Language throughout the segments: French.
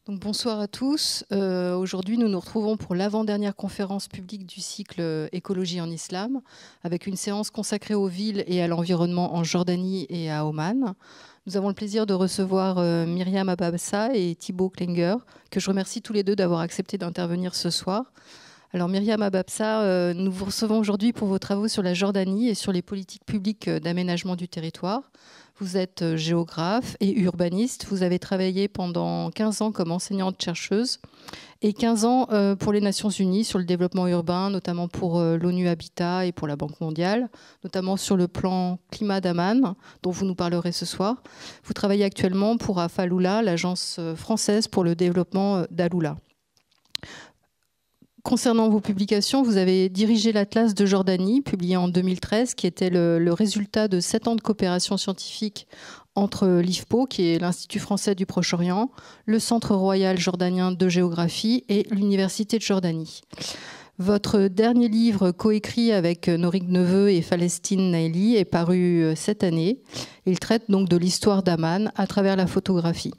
Donc, bonsoir à tous. Aujourd'hui, nous nous retrouvons pour l'avant-dernière conférence publique du cycle Écologie en Islam, avec une séance consacrée aux villes et à l'environnement en Jordanie et à Oman. Nous avons le plaisir de recevoir Myriam Ababsa et Thibaut Klinger, que je remercie tous les deux d'avoir accepté d'intervenir ce soir. Alors Myriam Ababsa, nous vous recevons aujourd'hui pour vos travaux sur la Jordanie et sur les politiques publiques d'aménagement du territoire. Vous êtes géographe et urbaniste. Vous avez travaillé pendant 15 ans comme enseignante-chercheuse et 15 ans pour les Nations Unies sur le développement urbain, notamment pour l'ONU Habitat et pour la Banque mondiale, notamment sur le plan climat d'Amman, dont vous nous parlerez ce soir. Vous travaillez actuellement pour Afaloula, l'agence française pour le développement d'Aloula. Concernant vos publications, vous avez dirigé l'Atlas de Jordanie, publié en 2013, qui était le résultat de 7 ans de coopération scientifique entre l'IFPO, qui est l'Institut français du Proche-Orient, le Centre royal jordanien de géographie et l'Université de Jordanie. Votre dernier livre, coécrit avec Norik Neveu et Falestine Naili, est paru cette année. Il traite donc de l'histoire d'Amman à travers la photographie.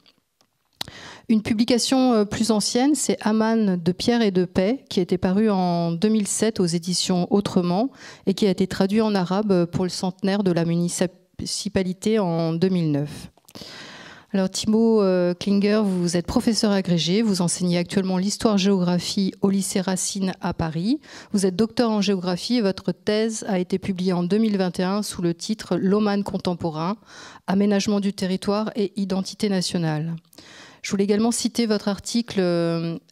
Une publication plus ancienne, c'est Amman de pierre et de paix, qui a été paru en 2007 aux éditions Autrement et qui a été traduit en arabe pour le centenaire de la municipalité en 2009. Alors Thibaut Klinger, vous êtes professeur agrégé, vous enseignez actuellement l'histoire-géographie au lycée Racine à Paris. Vous êtes docteur en géographie et votre thèse a été publiée en 2021 sous le titre « L'Oman contemporain, aménagement du territoire et identité nationale ». Je voulais également citer votre article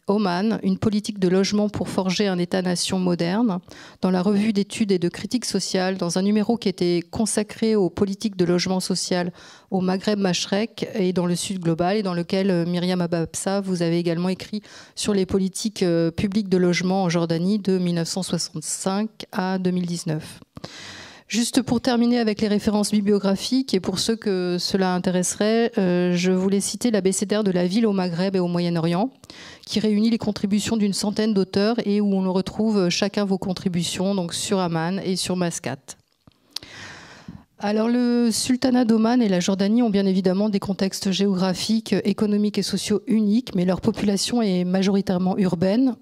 Oman, une politique de logement pour forger un État-nation moderne, dans la revue d'études et de critique sociale, dans un numéro qui était consacré aux politiques de logement social au Maghreb Mashrek et dans le Sud global, et dans lequel Myriam Ababsa, vous avez également écrit sur les politiques publiques de logement en Jordanie de 1965 à 2019. Juste pour terminer avec les références bibliographiques, et pour ceux que cela intéresserait, je voulais citer l'abécédaire de la ville au Maghreb et au Moyen-Orient, qui réunit les contributions d'une centaine d'auteurs et où on retrouve chacun vos contributions, donc sur Amman et sur Mascate. Alors le sultanat d'Oman et la Jordanie ont bien évidemment des contextes géographiques, économiques et sociaux uniques, mais leur population est majoritairement urbaine.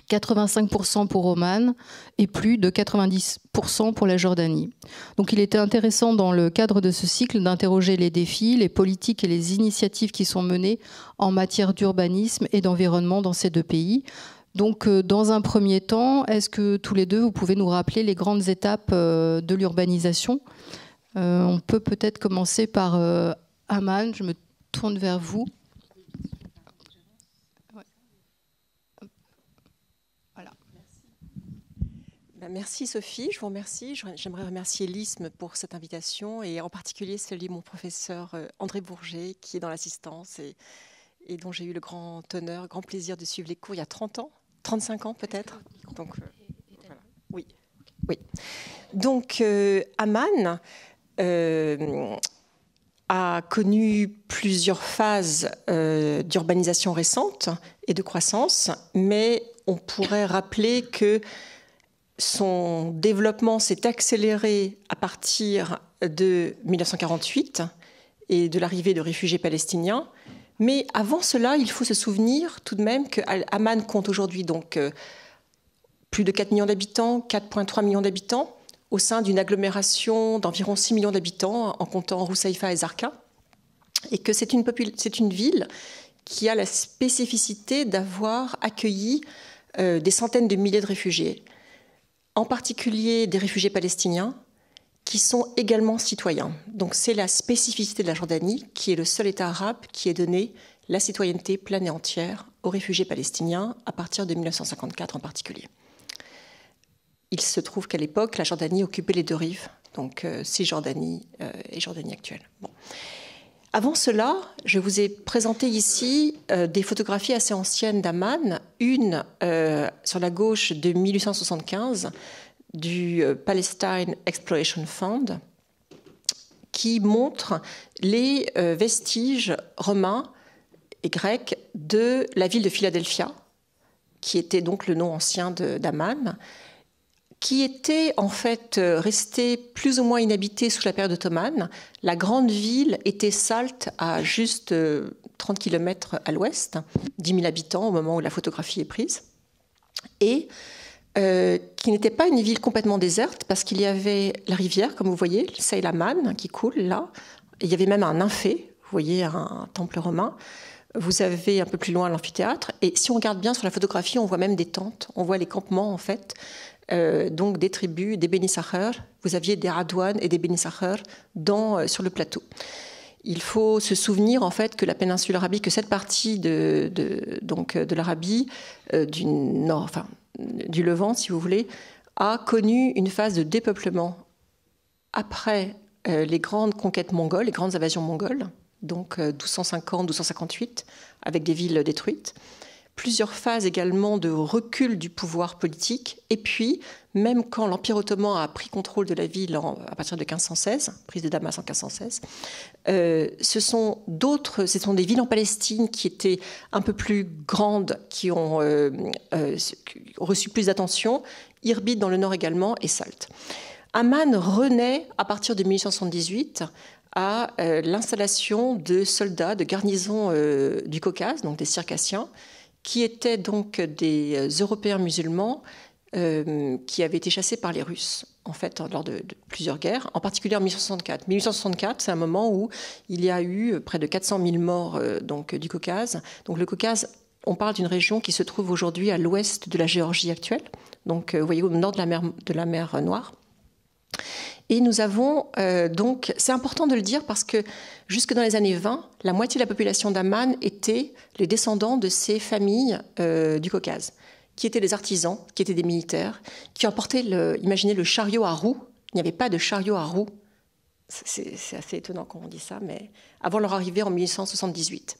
85% pour Oman et plus de 90% pour la Jordanie. Donc il était intéressant dans le cadre de ce cycle d'interroger les défis, les politiques et les initiatives qui sont menées en matière d'urbanisme et d'environnement dans ces deux pays. Donc dans un premier temps, est-ce que tous les deux vous pouvez nous rappeler les grandes étapes de l'urbanisation ? On peut peut-être commencer par Amman, je me tourne vers vous. Merci Sophie, je vous remercie. J'aimerais remercier l'ISM pour cette invitation et en particulier celui de mon professeur André Bourget qui est dans l'assistance et dont j'ai eu le grand honneur, grand plaisir de suivre les cours il y a 30 ans, 35 ans peut-être. Donc, voilà. Oui. Donc Amman a connu plusieurs phases d'urbanisation récente et de croissance, mais on pourrait rappeler que son développement s'est accéléré à partir de 1948 et de l'arrivée de réfugiés palestiniens. Mais avant cela, il faut se souvenir tout de même qu'Amman compte aujourd'hui donc plus de 4 millions d'habitants, 4,3 millions d'habitants, au sein d'une agglomération d'environ 6 millions d'habitants, en comptant Roussaïfa et Zarqa, et que c'est une ville qui a la spécificité d'avoir accueilli des centaines de milliers de réfugiés, en particulier des réfugiés palestiniens, qui sont également citoyens. Donc c'est la spécificité de la Jordanie, qui est le seul État arabe qui ait donné la citoyenneté pleine et entière aux réfugiés palestiniens, à partir de 1954 en particulier. Il se trouve qu'à l'époque, la Jordanie occupait les deux rives, donc Cisjordanie et Jordanie actuelle. Bon. Avant cela, je vous ai présenté ici des photographies assez anciennes d'Amman, une sur la gauche de 1875 du Palestine Exploration Fund, qui montre les vestiges romains et grecs de la ville de Philadelphia, qui était donc le nom ancien d'Amman, qui était en fait restée plus ou moins inhabitée sous la période ottomane. La grande ville était Salt à juste 30 km à l'ouest, 10 000 habitants au moment où la photographie est prise, et qui n'était pas une ville complètement déserte parce qu'il y avait la rivière, comme vous voyez, le Seil Aman, qui coule là. Et il y avait même un nymphée, vous voyez, un temple romain. Vous avez un peu plus loin l'amphithéâtre. Et si on regarde bien sur la photographie, on voit même des tentes, on voit les campements en fait. Donc des tribus, des Beni Sacher. Vous aviez des Radouanes et des Beni Sacher sur le plateau. Il faut se souvenir en fait que la péninsule arabique, que cette partie de l'Arabie, du Levant, si vous voulez, a connu une phase de dépeuplement après les grandes conquêtes mongoles, les grandes invasions mongoles, donc 1250-1258, avec des villes détruites. Plusieurs phases également de recul du pouvoir politique. Et puis, même quand l'Empire ottoman a pris contrôle de la ville à partir de 1516, prise de Damas en 1516, ce sont des villes en Palestine qui étaient un peu plus grandes, qui ont reçu plus d'attention, Irbid dans le nord également et Salt. Amman renaît à partir de 1878 à l'installation de soldats de garnison du Caucase, donc des Circassiens, qui étaient donc des Européens musulmans qui avaient été chassés par les Russes, en fait, lors de plusieurs guerres, en particulier en 1864. 1864, c'est un moment où il y a eu près de 400 000 morts du Caucase. Donc le Caucase, on parle d'une région qui se trouve aujourd'hui à l'ouest de la Géorgie actuelle, donc vous voyez au nord de la mer Noire. Et nous avons donc, c'est important de le dire parce que jusque dans les années 20, la moitié de la population d'Amman étaient les descendants de ces familles du Caucase, qui étaient des artisans, qui étaient des militaires, qui emportaient, imaginez le chariot à roues. Il n'y avait pas de chariot à roues. C'est assez étonnant quand on dit ça, mais avant leur arrivée en 1878.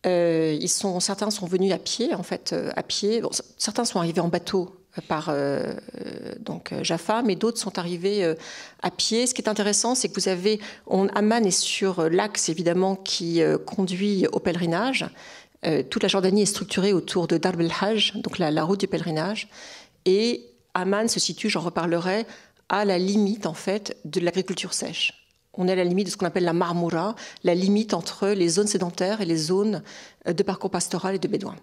Certains sont venus à pied, en fait, à pied. Bon, certains sont arrivés en bateau par Jaffa, mais d'autres sont arrivés à pied. Ce qui est intéressant, c'est que vous avez Amman est sur l'axe évidemment qui conduit au pèlerinage. Toute la Jordanie est structurée autour de Darb el-Hajj, donc la route du pèlerinage, et Amman se situe, j'en reparlerai, à la limite en fait de l'agriculture sèche. On est à la limite de ce qu'on appelle la Marmoura, la limite entre les zones sédentaires et les zones de parcours pastoral et de bédouins.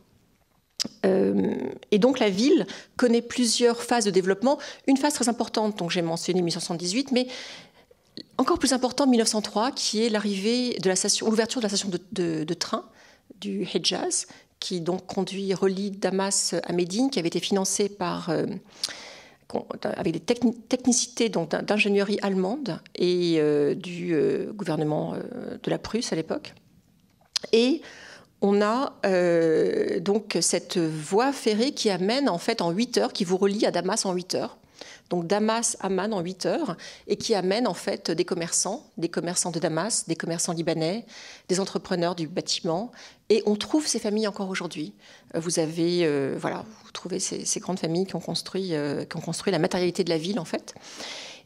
Et donc la ville connaît plusieurs phases de développement. Une phase très importante, donc j'ai mentionné 1878, mais encore plus important 1903, qui est l'ouverture de la station de train du Hedjaz, qui donc relie Damas à Médine, qui avait été financée avec des technicités d'ingénierie allemande et du gouvernement de la Prusse à l'époque. Et on a donc cette voie ferrée qui amène en fait en 8 heures, qui vous relie à Damas en 8 heures. Donc Damas-Amman en 8 heures, et qui amène en fait des commerçants de Damas, des commerçants libanais, des entrepreneurs du bâtiment. Et on trouve ces familles encore aujourd'hui. Vous trouvez ces grandes familles qui ont construit la matérialité de la ville en fait.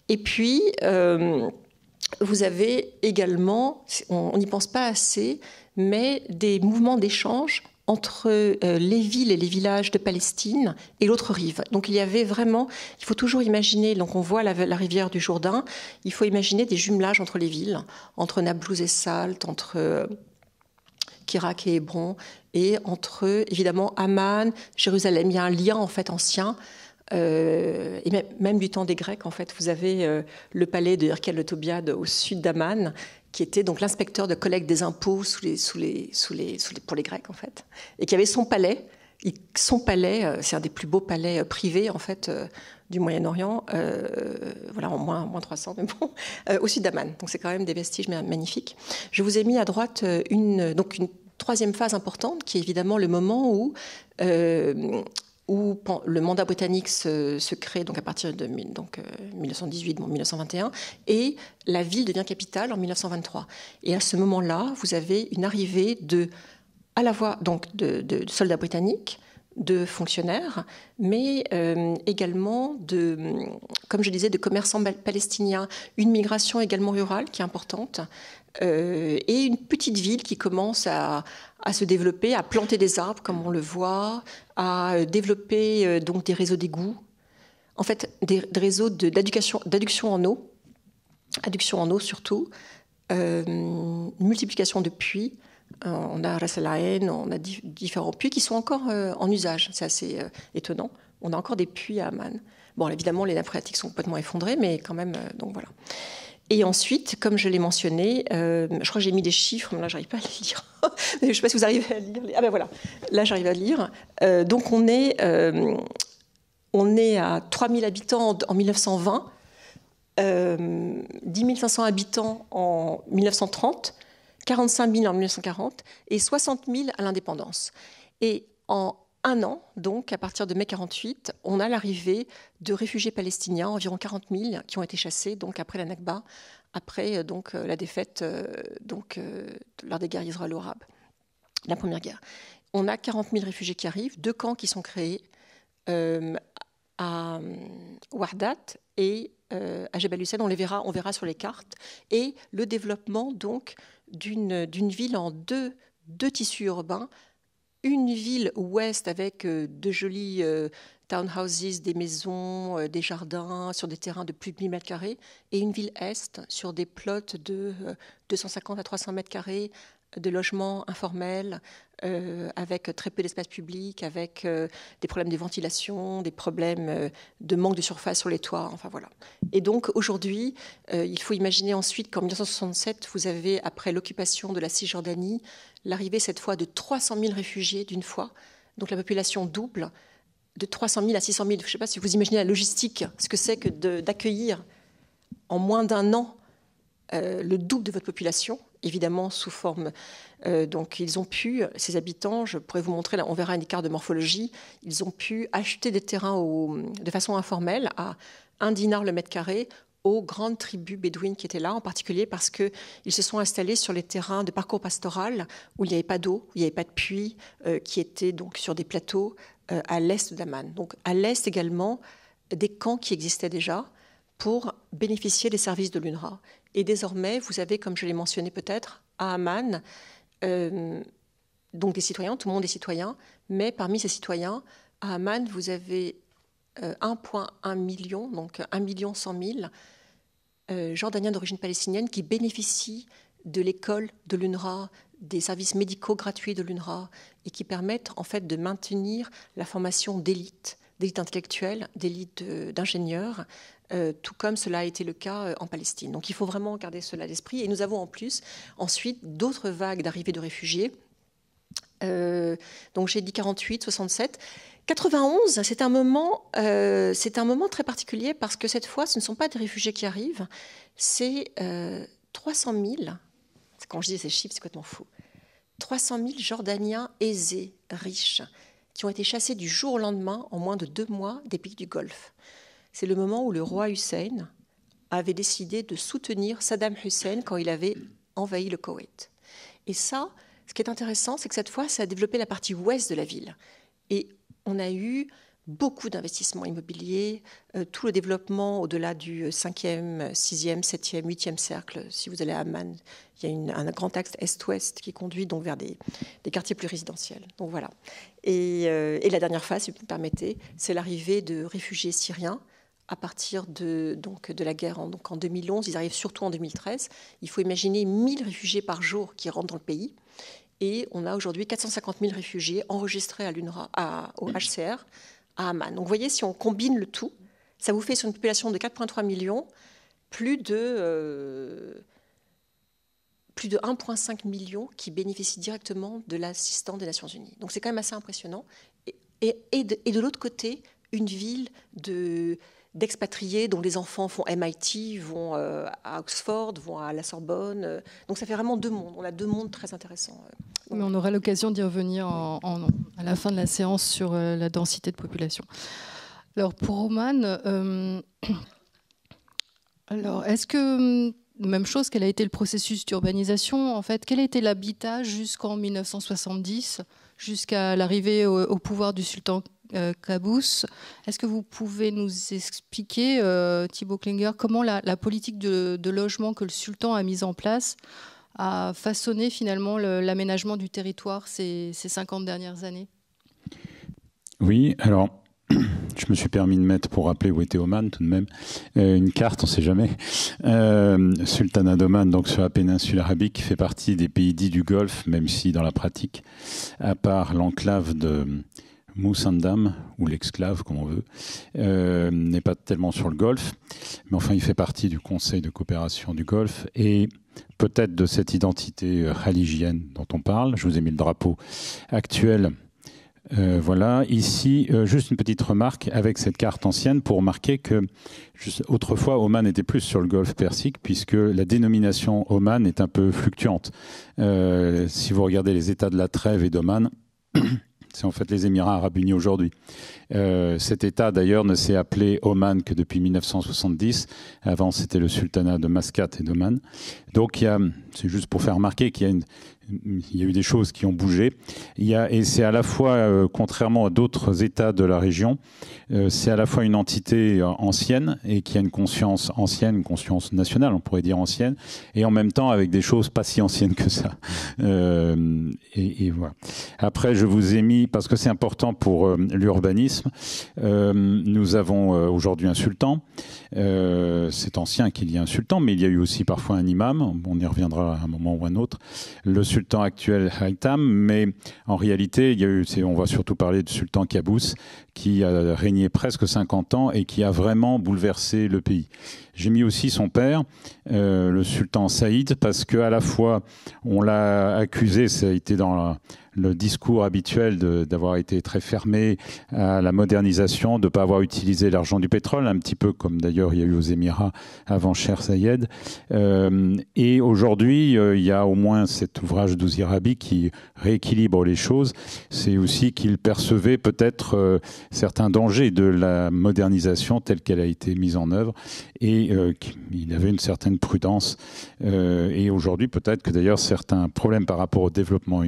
Et puis vous avez également, on n'y pense pas assez, mais des mouvements d'échange entre les villes et les villages de Palestine et l'autre rive. Donc il y avait vraiment, il faut toujours imaginer, donc on voit la rivière du Jourdain, il faut imaginer des jumelages entre les villes, entre Naplouse et Salt, entre Kirak et Hébron, et entre évidemment Amman, Jérusalem. Il y a un lien en fait ancien, et même du temps des Grecs en fait. Vous avez le palais de Herkel le Tobiade au sud d'Amman, qui était donc l'inspecteur de collecte des impôts pour les Grecs en fait, et qui avait son palais. Son palais, c'est un des plus beaux palais privés en fait du Moyen-Orient, en moins 300, mais bon, au sud d'Amman. Donc c'est quand même des vestiges magnifiques. Je vous ai mis à droite une troisième phase importante, qui est évidemment le moment où le mandat britannique se crée donc à partir de 1918, 1921, et la ville devient capitale en 1923. Et à ce moment-là, vous avez une arrivée à la fois donc de soldats britanniques, de fonctionnaires, mais également comme je disais, de commerçants palestiniens, une migration également rurale qui est importante, et une petite ville qui commence à se développer, à planter des arbres comme on le voit, à développer donc des réseaux d'égouts, en fait, des réseaux d'adduction en eau, adduction en eau surtout, multiplication de puits. On a Ras El Ain, on a différents puits qui sont encore en usage. C'est assez étonnant. On a encore des puits à Amman. Bon, évidemment, les nappes phréatiques sont complètement effondrées, mais quand même, donc voilà. Et ensuite, comme je l'ai mentionné, je crois que j'ai mis des chiffres, mais là, j'arrive pas à les lire. Je ne sais pas si vous arrivez à lire. Ah ben voilà, là, j'arrive à lire. Donc, on est à 3000 habitants en 1920, 10 500 habitants en 1930, 45 000 en 1940 et 60 000 à l'indépendance. Et en un an, donc à partir de mai 48, on a l'arrivée de réfugiés palestiniens, environ 40 000, qui ont été chassés donc après la Nakba, après donc la défaite lors des guerres israélo-arabes, la première guerre. On a 40 000 réfugiés qui arrivent, 2 camps qui sont créés à Wardat et à Jebel Hussein. On verra sur les cartes, et le développement donc d'une ville en deux tissus urbains. Une ville ouest avec de jolis townhouses, des maisons, des jardins sur des terrains de plus de 1000 mètres carrés, et une ville est sur des plots de 250 à 300 mètres carrés, de logements informels, avec très peu d'espace public, avec des problèmes de ventilation, des problèmes de manque de surface sur les toits, enfin voilà. Et donc aujourd'hui, il faut imaginer ensuite qu'en 1967, vous avez, après l'occupation de la Cisjordanie, l'arrivée cette fois de 300 000 réfugiés d'une fois. Donc la population double, de 300 000 à 600 000. Je ne sais pas si vous imaginez la logistique, ce que c'est que d'accueillir en moins d'un an le double de votre population, évidemment sous forme. Donc ils ont pu, ces habitants, je pourrais vous montrer, là, on verra un écart de morphologie, ils ont pu acheter des terrains de façon informelle à 1 dinar le mètre carré aux grandes tribus bédouines qui étaient là, en particulier parce qu'ils se sont installés sur les terrains de parcours pastoral où il n'y avait pas d'eau, où il n'y avait pas de puits, qui étaient donc sur des plateaux à l'est d'Amman. Donc à l'est également, des camps qui existaient déjà pour bénéficier des services de l'UNRWA. Et désormais, vous avez, comme je l'ai mentionné peut-être, à Amman, donc des citoyens, tout le monde est citoyen, mais parmi ces citoyens, à Amman, vous avez 1,1 million, donc 1 100 000 Jordaniens d'origine palestinienne qui bénéficient de l'école de l'UNRWA, des services médicaux gratuits de l'UNRWA, et qui permettent en fait de maintenir la formation d'élite intellectuelle, d'élite d'ingénieurs, tout comme cela a été le cas en Palestine. Donc il faut vraiment garder cela à l'esprit. Et nous avons en plus ensuite d'autres vagues d'arrivée de réfugiés. Donc j'ai dit 48, 67. 91, c'est un moment très particulier parce que cette fois, ce ne sont pas des réfugiés qui arrivent, c'est 300 000. Quand je dis ces chiffres, c'est complètement fou. 300 000 Jordaniens aisés, riches, qui ont été chassés du jour au lendemain, en moins de 2 mois, des pays du Golfe. C'est le moment où le roi Hussein avait décidé de soutenir Saddam Hussein quand il avait envahi le Koweït. Et ça, ce qui est intéressant, c'est que cette fois, ça a développé la partie ouest de la ville. Et on a eu beaucoup d'investissements immobiliers, tout le développement au-delà du 5e, 6e, 7e, 8e cercle. Si vous allez à Amman, il y a un grand axe est-ouest qui conduit donc vers des quartiers plus résidentiels. Donc voilà. Et la dernière phase, si vous me permettez, c'est l'arrivée de réfugiés syriens à partir de la guerre en 2011. Ils arrivent surtout en 2013. Il faut imaginer 1000 réfugiés par jour qui rentrent dans le pays. Et on a aujourd'hui 450 000 réfugiés enregistrés à l'UNRWA, au HCR, à Amman. Donc vous voyez, si on combine le tout, ça vous fait sur une population de 4,3 millions, plus de 1,5 million qui bénéficient directement de l'assistance des Nations Unies. Donc c'est quand même assez impressionnant. Et de l'autre côté, une ville d'expatriés dont les enfants font MIT, vont à Oxford, vont à la Sorbonne. Donc ça fait vraiment 2 mondes. On a 2 mondes très intéressants. Mais on aura l'occasion d'y revenir à la fin de la séance sur la densité de population. Alors pour Roman, est-ce que, même chose, quel a été le processus d'urbanisation en fait? Quel a été l'habitat jusqu'en 1970, jusqu'à l'arrivée au pouvoir du sultan Qaboos? Est-ce que vous pouvez nous expliquer, Thibaut Klinger, comment la politique de logement que le sultan a mise en place a façonné finalement l'aménagement du territoire ces 50 dernières années? Oui, alors je me suis permis de mettre, pour rappeler où était Oman tout de même, une carte, on ne sait jamais. Sultanat d'Oman, donc sur la péninsule arabique, qui fait partie des pays dits du Golfe, même si dans la pratique, à part l'enclave de Moussandam, ou l'exclave, comme on veut, n'est pas tellement sur le Golfe. Mais enfin, il fait partie du Conseil de coopération du Golfe et peut-être de cette identité religienne dont on parle. Je vous ai mis le drapeau actuel. Voilà, ici, juste une petite remarque avec cette carte ancienne pour marquer que autrefois, Oman était plus sur le golfe Persique puisque la dénomination Oman est un peu fluctuante. Si vous regardez les États de la Trêve et d'Oman, c'est en fait les Émirats arabes unis aujourd'hui. Cet État, d'ailleurs, ne s'est appelé Oman que depuis 1970. Avant, c'était le sultanat de Mascate et d'Oman. Donc, c'est juste pour faire remarquer qu'il y a eu des choses qui ont bougé. Et c'est à la fois, contrairement à d'autres États de la région, c'est à la fois une entité ancienne et qui a une conscience ancienne, une conscience nationale, on pourrait dire ancienne, et en même temps avec des choses pas si anciennes que ça. Et voilà. Après, je vous ai mis, parce que c'est important pour l'urbanisme, nous avons aujourd'hui un sultan. C'est ancien qu'il y ait un sultan, mais il y a eu aussi parfois un imam. On y reviendra à un moment ou à un autre. Le sultan actuel, Haitham, mais en réalité, il y a eu, on va surtout parler du sultan Qaboos, qui a régné presque 50 ans et qui a vraiment bouleversé le pays. J'ai mis aussi son père, le sultan Saïd, parce qu'à la fois, on l'a accusé, ça a été dans le discours habituel d'avoir été très fermé à la modernisation, de ne pas avoir utilisé l'argent du pétrole, un petit peu comme d'ailleurs il y a eu aux Émirats avant Cher Zayed. Et aujourd'hui, il y a au moins cet ouvrage d'Ouzirabi qui rééquilibre les choses. C'est aussi qu'il percevait peut-être certains dangers de la modernisation telle qu'elle a été mise en œuvre et il avait une certaine prudence. Et aujourd'hui, peut-être que d'ailleurs certains problèmes par rapport au développement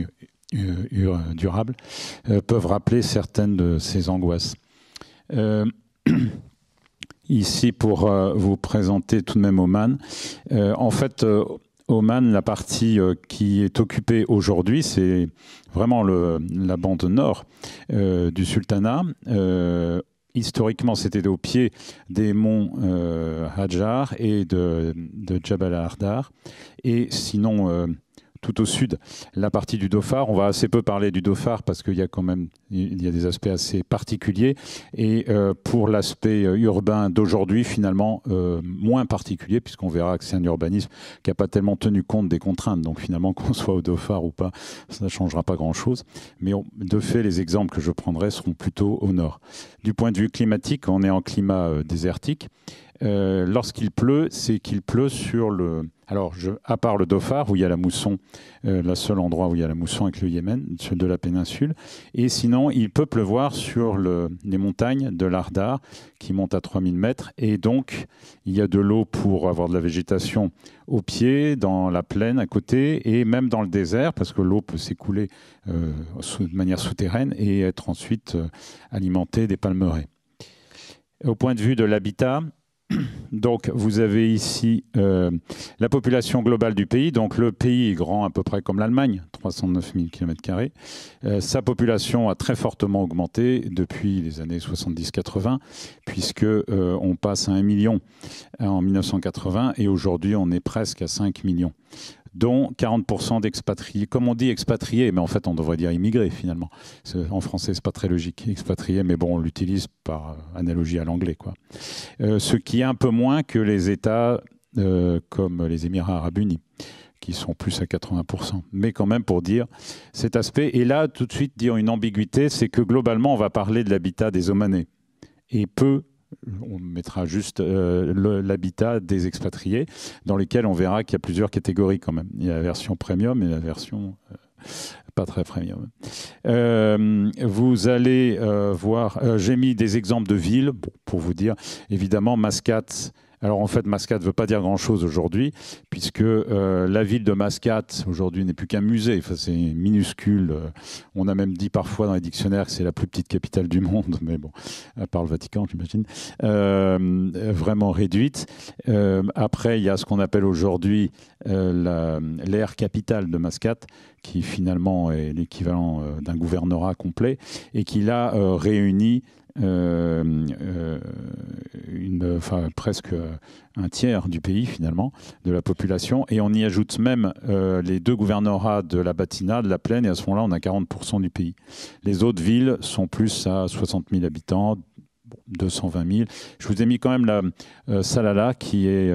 durable peuvent rappeler certaines de ces angoisses. Ici, pour vous présenter tout de même Oman. En fait, Oman, la partie qui est occupée aujourd'hui, c'est vraiment la bande nord du sultanat. Historiquement, c'était au pied des monts Hajar et de Jabal al-Ardar. Et sinon, tout au sud, la partie du Dhofar. On va assez peu parler du Dhofar parce qu'il y a quand même des aspects assez particuliers. Et pour l'aspect urbain d'aujourd'hui, finalement, moins particulier, puisqu'on verra que c'est un urbanisme qui n'a pas tellement tenu compte des contraintes. Donc finalement, qu'on soit au Dhofar ou pas, ça ne changera pas grand-chose. Mais de fait, les exemples que je prendrai seront plutôt au nord. Du point de vue climatique, on est en climat désertique. Lorsqu'il pleut, c'est qu'il pleut sur le... Alors, à part le Dhofar, où il y a la mousson, le seul endroit où il y a la mousson avec le Yémen, de la péninsule. Et sinon, il peut pleuvoir sur les montagnes de l'Ardar, qui montent à 3000 mètres. Et donc, il y a de l'eau pour avoir de la végétation au pied, dans la plaine à côté, et même dans le désert, parce que l'eau peut s'écouler de manière souterraine et être ensuite alimentée des palmeraies. Au point de vue de l'habitat, donc, vous avez ici la population globale du pays. Donc, le pays est grand à peu près comme l'Allemagne, 309 000 km². Sa population a très fortement augmenté depuis les années 70-80, puisque on passe à 1 million en 1980 et aujourd'hui, on est presque à 5 millions. Dont 40% d'expatriés. Comme on dit expatriés, mais en fait, on devrait dire immigrés, finalement. En français, c'est pas très logique, expatriés, mais bon, on l'utilise par analogie à l'anglais, quoi. Ce qui est un peu moins que les États comme les Émirats arabes unis, qui sont plus à 80%. Mais quand même, pour dire cet aspect. Et là, tout de suite, dire une ambiguïté, c'est que globalement, on va parler de l'habitat des Omanais. Et on mettra juste l'habitat des expatriés, dans lesquels on verra qu'il y a plusieurs catégories quand même. Il y a la version premium et la version pas très premium. Vous allez voir, j'ai mis des exemples de villes, pour vous dire, évidemment, Mascate. Alors en fait, Mascate ne veut pas dire grand-chose aujourd'hui, puisque la ville de Mascate, aujourd'hui, n'est plus qu'un musée. Enfin, c'est minuscule. On a même dit parfois dans les dictionnaires que c'est la plus petite capitale du monde, mais bon, à part le Vatican, j'imagine. Vraiment réduite. Après, il y a ce qu'on appelle aujourd'hui l'aire capitale de Mascate, qui finalement est l'équivalent d'un gouvernorat complet, et qui là réunit presque un tiers du pays finalement, de la population, et on y ajoute même les 2 gouvernorats de la Batina, de la Plaine, et à ce moment-là on a 40% du pays. Les autres villes sont plus à 60 000 habitants, 220 000. Je vous ai mis quand même la Salalah, qui est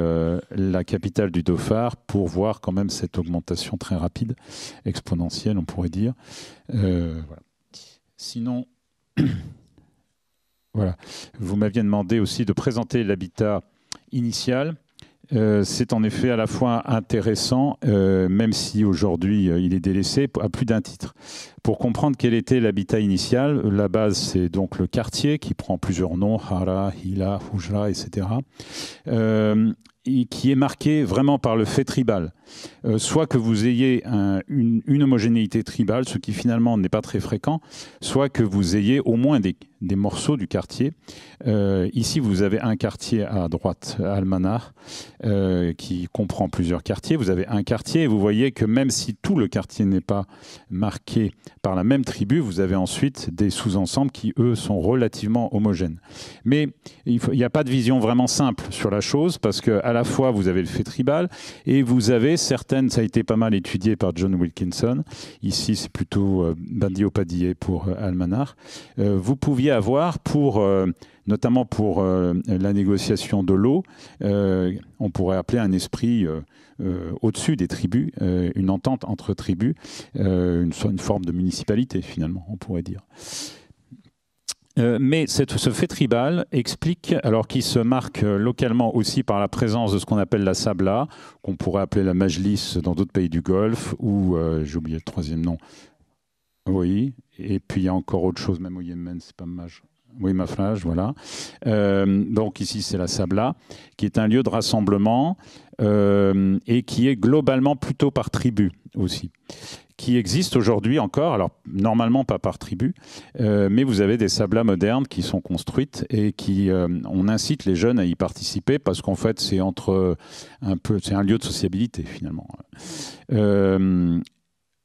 la capitale du Dhofar, pour voir quand même cette augmentation très rapide, exponentielle on pourrait dire. Voilà. Sinon, voilà. Vous m'aviez demandé aussi de présenter l'habitat initial. C'est en effet à la fois intéressant, même si aujourd'hui il est délaissé, à plus d'un titre. Pour comprendre quel était l'habitat initial, la base c'est donc le quartier qui prend plusieurs noms, Hara, Hila, Hujra, etc. Et qui est marqué vraiment par le fait tribal. Soit que vous ayez une homogénéité tribale, ce qui finalement n'est pas très fréquent, soit que vous ayez au moins des morceaux du quartier. Ici, vous avez un quartier à droite, Al-Manar, qui comprend plusieurs quartiers. Vous avez un quartier et vous voyez que même si tout le quartier n'est pas marqué par la même tribu, vous avez ensuite des sous-ensembles qui, eux, sont relativement homogènes. Mais il n'y a pas de vision vraiment simple sur la chose, parce qu'à la fois, vous avez le fait tribal et vous avez certaines, ça a été pas mal étudié par John Wilkinson, ici c'est plutôt Bandio-Padillé pour Al-Manar, vous pouviez avoir notamment pour la négociation de l'eau, on pourrait appeler un esprit au-dessus des tribus, une entente entre tribus, une forme de municipalité finalement, on pourrait dire. Mais ce fait tribal explique, alors qu'il se marque localement aussi par la présence de ce qu'on appelle la sabla, qu'on pourrait appeler la majlis dans d'autres pays du Golfe, ou, j'ai oublié le troisième nom, oui, et puis il y a encore autre chose, même au Yémen, c'est pas maj. Oui, Mafraj, voilà. Donc ici, c'est la Sabla, qui est un lieu de rassemblement et qui est globalement plutôt par tribu aussi, qui existe aujourd'hui encore, alors normalement pas par tribu, mais vous avez des sablas modernes qui sont construites et qui, on incite les jeunes à y participer parce qu'en fait c'est c'est un lieu de sociabilité finalement.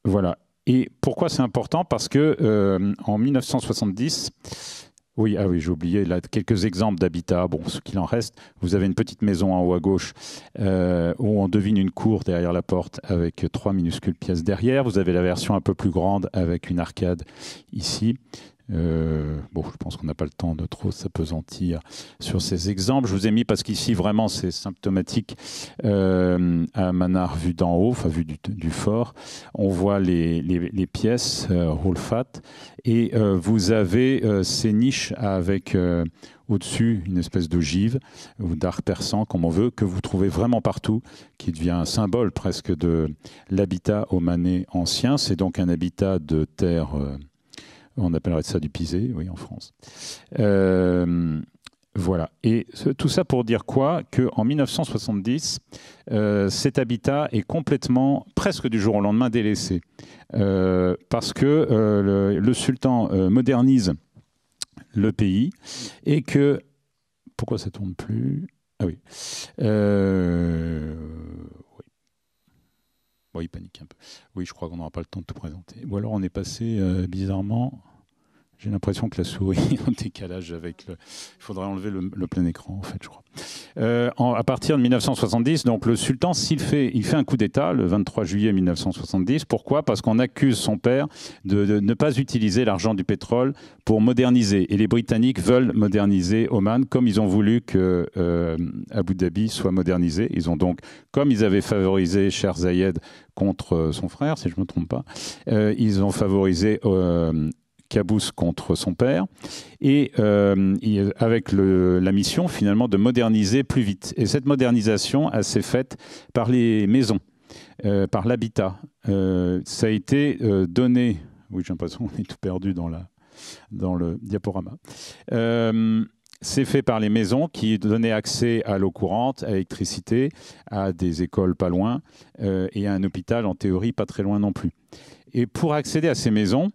Voilà. Et pourquoi c'est important? Parce que en 1970, oui, j'ai oublié là, quelques exemples d'habitat. Bon, ce qu'il en reste, vous avez une petite maison en haut à gauche où on devine une cour derrière la porte avec 3 minuscules pièces derrière. Vous avez la version un peu plus grande avec une arcade ici. Je pense qu'on n'a pas le temps de trop s'apesantir sur ces exemples. Je vous ai mis parce qu'ici vraiment c'est symptomatique à Manar vu d'en haut, enfin vu du fort. On voit les pièces Rolfat et vous avez ces niches avec au-dessus une espèce d'ogive ou d'art persan comme on veut, que vous trouvez vraiment partout, qui devient un symbole presque de l'habitat omanais ancien. C'est donc un habitat de terre. On appellerait ça du pisé, oui, en France. Voilà. Et tout ça pour dire quoi? Qu'en 1970, cet habitat est complètement, presque du jour au lendemain, délaissé. Parce que le sultan modernise le pays et que... Pourquoi ça ne tourne plus? Ah oui. Bon, il panique un peu. Oui, je crois qu'on n'aura pas le temps de tout présenter. Ou alors on est passé bizarrement... J'ai l'impression que la souris est en décalage avec le... Il faudrait enlever le plein écran, en fait, je crois. À partir de 1970, donc le sultan, il fait un coup d'État le 23 juillet 1970. Pourquoi? Parce qu'on accuse son père de ne pas utiliser l'argent du pétrole pour moderniser. Et les Britanniques veulent moderniser Oman comme ils ont voulu que Abu Dhabi soit modernisé. Ils ont donc, comme ils avaient favorisé Sher Zayed contre son frère, si je ne me trompe pas, ils ont favorisé... Qaboos contre son père, et avec la mission finalement de moderniser plus vite. Et cette modernisation, elle s'est faite par les maisons, par l'habitat. Ça a été donné... Oui, j'ai l'impression qu'on est tout perdu dans le diaporama. C'est fait par les maisons qui donnaient accès à l'eau courante, à l'électricité, à des écoles pas loin, et à un hôpital en théorie pas très loin non plus. Et pour accéder à ces maisons,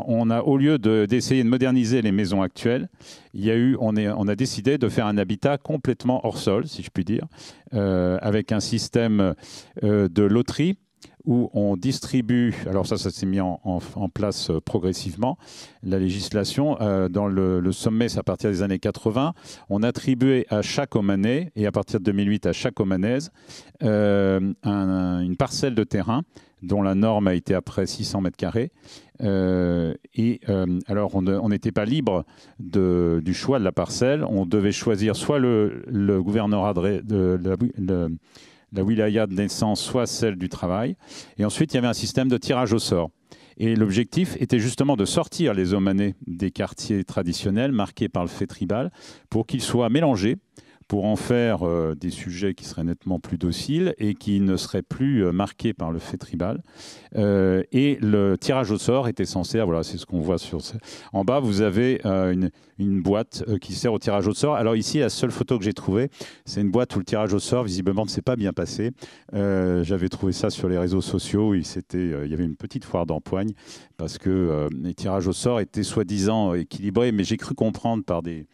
on a, au lieu d'essayer de moderniser les maisons actuelles, on a décidé de faire un habitat complètement hors sol, si je puis dire, avec un système de loterie où on distribue, alors ça s'est mis en place progressivement, la législation, dans le sommet, c'est à partir des années 80, on attribuait à chaque Omanais, et à partir de 2008 à chaque Omanaise, une parcelle de terrain dont la norme a été après 600 mètres carrés. Alors, on n'était pas libre du choix de la parcelle. On devait choisir soit le gouvernorat de la wilaya de naissance, soit celle du travail. Et ensuite, il y avait un système de tirage au sort. Et l'objectif était justement de sortir les Omanais des quartiers traditionnels marqués par le fait tribal pour qu'ils soient mélangés, pour en faire des sujets qui seraient nettement plus dociles et qui ne seraient plus marqués par le fait tribal. Et le tirage au sort était censé, voilà, c'est ce qu'on voit en bas, vous avez une boîte qui sert au tirage au sort. Alors ici, la seule photo que j'ai trouvée, c'est une boîte où le tirage au sort, visiblement, ne s'est pas bien passé. J'avais trouvé ça sur les réseaux sociaux, il y avait une petite foire d'empoigne parce que les tirages au sort étaient soi-disant équilibrés, mais j'ai cru comprendre par des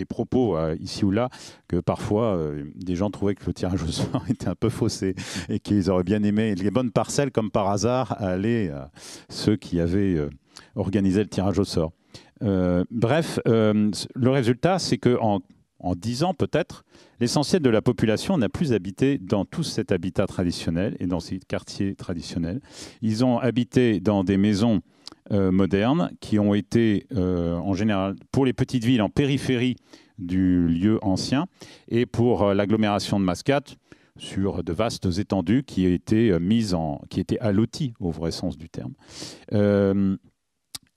propos ici ou là que parfois des gens trouvaient que le tirage au sort était un peu faussé et qu'ils auraient bien aimé les bonnes parcelles comme par hasard aller à ceux qui avaient organisé le tirage au sort. Bref, le résultat c'est qu'en 10 ans peut-être, l'essentiel de la population n'a plus habité dans tout cet habitat traditionnel et dans ces quartiers traditionnels. Ils ont habité dans des maisons modernes qui ont été en général pour les petites villes en périphérie du lieu ancien et pour l'agglomération de Mascate sur de vastes étendues qui étaient alloties au vrai sens du terme.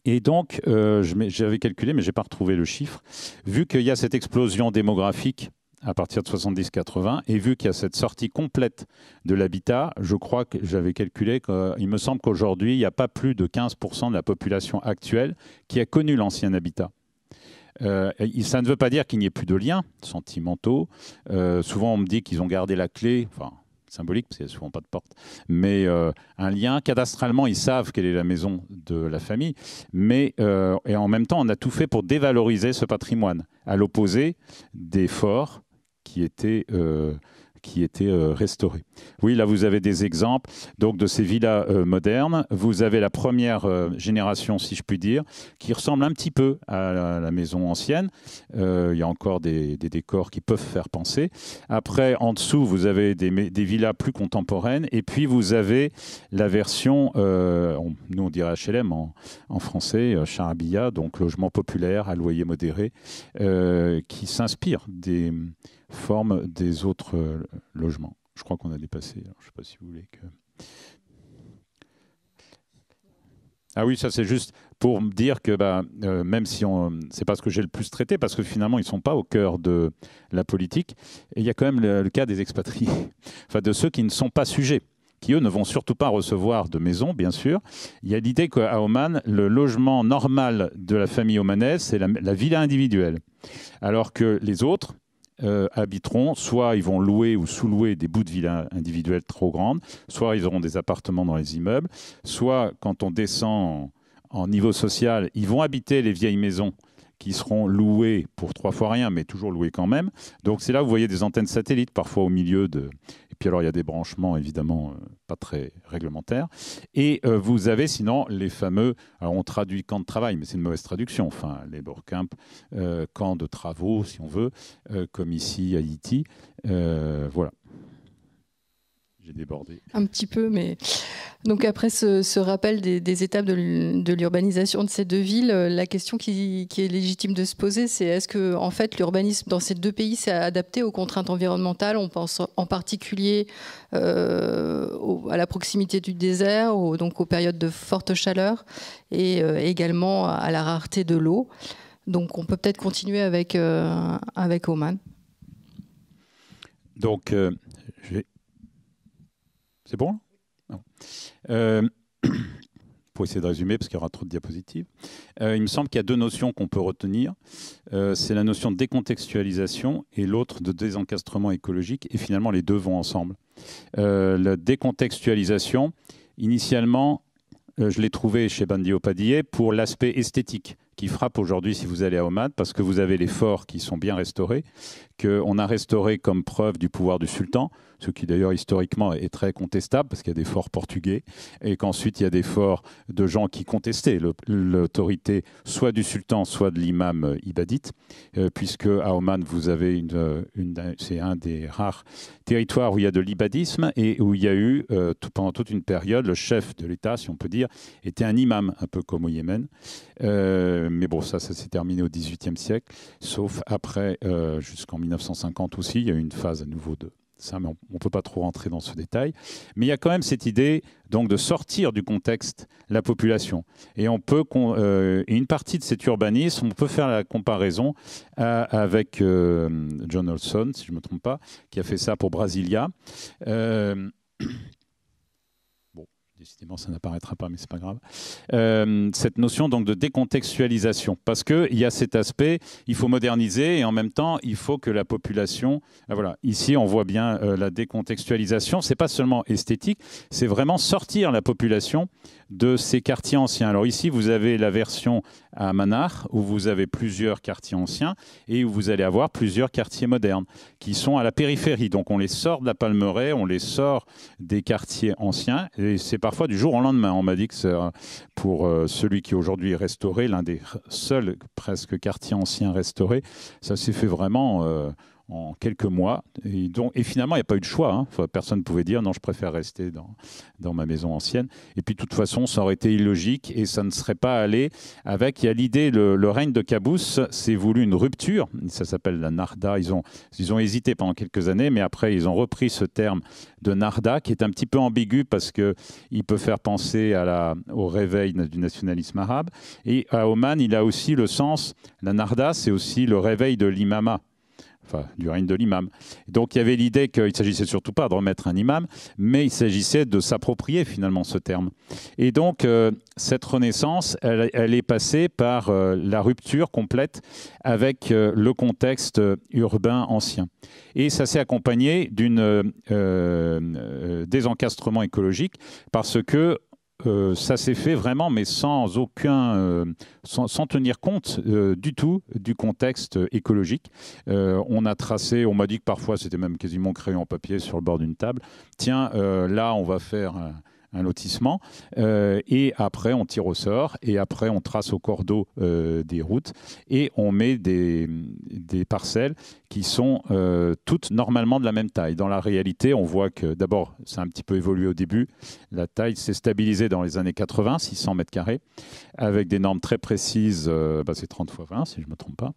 Et donc, j'avais calculé, mais je n'ai pas retrouvé le chiffre, vu qu'il y a cette explosion démographique à partir de 70-80, et vu qu'il y a cette sortie complète de l'habitat, je crois que j'avais calculé qu'il me semble qu'aujourd'hui, il n'y a pas plus de 15% de la population actuelle qui a connu l'ancien habitat. Ça ne veut pas dire qu'il n'y ait plus de liens sentimentaux. Souvent, on me dit qu'ils ont gardé la clé, enfin, symbolique, parce qu'il n'y a souvent pas de porte, mais un lien. Cadastralement, ils savent quelle est la maison de la famille, mais et en même temps, on a tout fait pour dévaloriser ce patrimoine, à l'opposé des forts qui étaient restaurés. Oui, là, vous avez des exemples donc, de ces villas modernes. Vous avez la première génération, si je puis dire, qui ressemble un petit peu à la maison ancienne. Il y a encore des décors qui peuvent faire penser. Après, en dessous, vous avez des villas plus contemporaines. Et puis, vous avez la version, nous on dirait HLM en français, charabia, donc logement populaire à loyer modéré, qui s'inspire des forme des autres logements. Je crois qu'on a dépassé. Alors, je ne sais pas si vous voulez que... Ah oui, ça c'est juste pour me dire que même si c'est pas ce que j'ai le plus traité, parce que finalement ils ne sont pas au cœur de la politique, et il y a quand même le cas des expatriés, enfin de ceux qui ne sont pas sujets, qui eux ne vont surtout pas recevoir de maison, bien sûr. Il y a l'idée qu'à Oman, le logement normal de la famille omanaise, c'est la villa individuelle, alors que les autres habiteront, soit ils vont louer ou sous-louer des bouts de villas individuelles trop grandes, soit ils auront des appartements dans les immeubles, soit quand on descend en niveau social, ils vont habiter les vieilles maisons qui seront louées pour 3 fois rien, mais toujours louées quand même. Donc c'est là où vous voyez des antennes satellites, parfois au milieu de... Et puis alors il y a des branchements évidemment pas très réglementaires. Et vous avez sinon les fameux... Alors on traduit camp de travail, mais c'est une mauvaise traduction. Enfin, labor camp, camp de travaux si on veut, comme ici à Haïti. Voilà. J'ai débordé. Un petit peu, mais... Donc après ce rappel des étapes de l'urbanisation de ces deux villes, la question qui est légitime de se poser, c'est est-ce que en fait, l'urbanisme dans ces deux pays s'est adapté aux contraintes environnementales? On pense en particulier à la proximité du désert, donc aux périodes de forte chaleur, et également à la rareté de l'eau. Donc on peut peut-être continuer avec Oman. Donc, c'est bon? Non. Pour essayer de résumer, parce qu'il y aura trop de diapositives. Il me semble qu'il y a 2 notions qu'on peut retenir. C'est la notion de décontextualisation et l'autre de désencastrement écologique. Et finalement, les deux vont ensemble. La décontextualisation, initialement, je l'ai trouvée chez Bandio Padillet pour l'aspect esthétique qui frappe aujourd'hui si vous allez à Oman, parce que vous avez les forts qui sont bien restaurés, qu'on a restauré comme preuve du pouvoir du sultan, ce qui d'ailleurs historiquement est très contestable, parce qu'il y a des forts portugais, et qu'ensuite il y a des forts de gens qui contestaient l'autorité soit du sultan, soit de l'imam ibadite, puisque à Oman, vous avez c'est un des rares territoires où il y a de l'ibadisme, et où il y a eu, pendant toute une période, le chef de l'État, si on peut dire, était un imam, un peu comme au Yémen. Mais bon, ça s'est terminé au XVIIIe siècle, sauf après, jusqu'en 1950 aussi, il y a eu une phase à nouveau de ça, mais on ne peut pas trop rentrer dans ce détail. Mais il y a quand même cette idée donc, de sortir du contexte la population. Et on peut, une partie de cet urbanisme, on peut faire la comparaison avec John Olson, si je ne me trompe pas, qui a fait ça pour Brasilia. Décidément, ça n'apparaîtra pas, mais c'est pas grave. Cette notion donc de décontextualisation, parce qu'il y a cet aspect, il faut moderniser et en même temps, il faut que la population. Voilà, ici, on voit bien la décontextualisation. C'est pas seulement esthétique, c'est vraiment sortir la population de ces quartiers anciens. Alors ici, vous avez la version à Manar, où vous avez plusieurs quartiers anciens et où vous allez avoir plusieurs quartiers modernes qui sont à la périphérie. Donc on les sort de la Palmeraie, on les sort des quartiers anciens et c'est parfois du jour au lendemain. On m'a dit que c'est pour celui qui aujourd'hui est restauré, l'un des seuls presque quartiers anciens restaurés, ça s'est fait vraiment en quelques mois. Et finalement, il n'y a pas eu de choix. Hein. Personne ne pouvait dire non, je préfère rester dans ma maison ancienne. Et puis, de toute façon, ça aurait été illogique et ça ne serait pas allé avec. Il y a l'idée, le règne de Qaboos s'est voulu une rupture. Ça s'appelle la Narda. Ils ont hésité pendant quelques années, mais après, ils ont repris ce terme de Narda qui est un petit peu ambigu parce qu'il peut faire penser au réveil du nationalisme arabe. Et à Oman, il a aussi le sens, la Narda, c'est aussi le réveil de l'imama. Enfin, du règne de l'imam. Donc il y avait l'idée qu'il ne s'agissait surtout pas de remettre un imam, mais il s'agissait de s'approprier finalement ce terme. Et donc cette renaissance, elle est passée par la rupture complète avec le contexte urbain ancien. Et ça s'est accompagné d'un désencastrement écologique parce que ça s'est fait vraiment, mais sans tenir compte du tout du contexte écologique. On a tracé, on m'a dit que parfois c'était même quasiment crayon papier sur le bord d'une table. Tiens, là on va faire un lotissement et après on tire au sort et après on trace au cordeau des routes et on met des parcelles qui sont toutes normalement de la même taille. Dans la réalité, on voit que d'abord, ça a un petit peu évolué au début. La taille s'est stabilisée dans les années 80, 600 mètres carrés, avec des normes très précises, c'est 30 x 20 si je ne me trompe pas.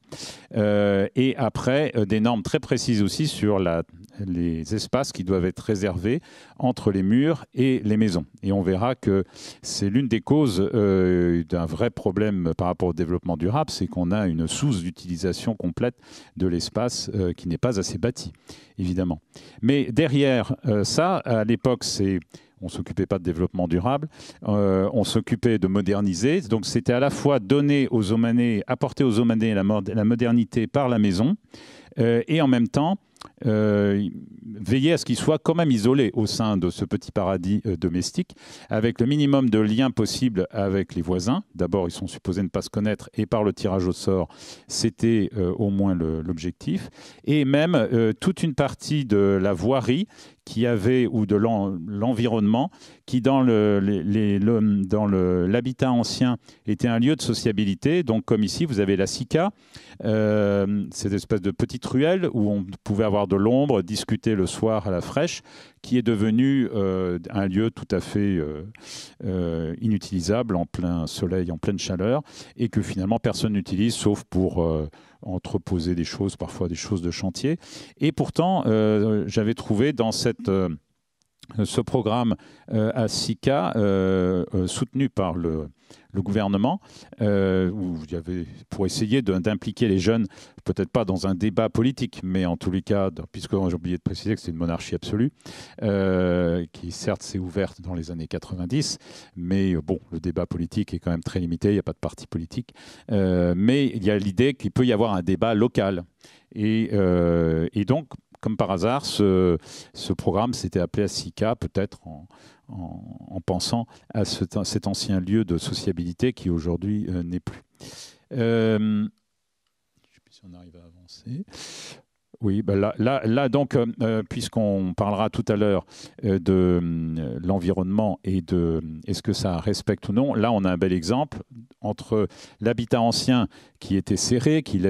Et après, des normes très précises aussi sur les espaces qui doivent être réservés entre les murs et les maisons. Et on verra que c'est l'une des causes d'un vrai problème par rapport au développement durable, c'est qu'on a une sous-utilisation complète de l'espace qui n'est pas assez bâti, évidemment. Mais derrière ça, à l'époque, on ne s'occupait pas de développement durable, on s'occupait de moderniser. Donc c'était à la fois apporter aux Omanais la modernité par la maison, et en même temps veiller à ce qu'ils soient quand même isolés au sein de ce petit paradis domestique, avec le minimum de liens possibles avec les voisins. D'abord, ils sont supposés ne pas se connaître, et par le tirage au sort, c'était au moins l'objectif. Et même toute une partie de la voirie ou de l'environnement, qui dans l'habitat ancien était un lieu de sociabilité. Donc comme ici, vous avez la Sika, cette espèce de petite ruelle où on pouvait avoir de l'ombre, discuter le soir à la fraîche, qui est devenu un lieu tout à fait inutilisable en plein soleil, en pleine chaleur, et que finalement personne n'utilise sauf pour entreposer des choses, parfois des choses de chantier. Et pourtant, j'avais trouvé dans ce programme à Sika, soutenu par le gouvernement, où il y avait, pour essayer d'impliquer les jeunes, peut-être pas dans un débat politique, mais en tous les cas, puisque j'ai oublié de préciser que c'est une monarchie absolue, qui certes s'est ouverte dans les années 90, mais bon, le débat politique est quand même très limité, il n'y a pas de parti politique, mais il y a l'idée qu'il peut y avoir un débat local. Et donc, comme par hasard, ce programme s'était appelé Sika, peut-être en pensant à cet ancien lieu de sociabilité qui aujourd'hui n'est plus. Je ne sais plus si on arrive à avancer. Oui, ben là donc, puisqu'on parlera tout à l'heure de l'environnement et de est-ce que ça respecte ou non, là on a un bel exemple entre l'habitat ancien qui était serré, qui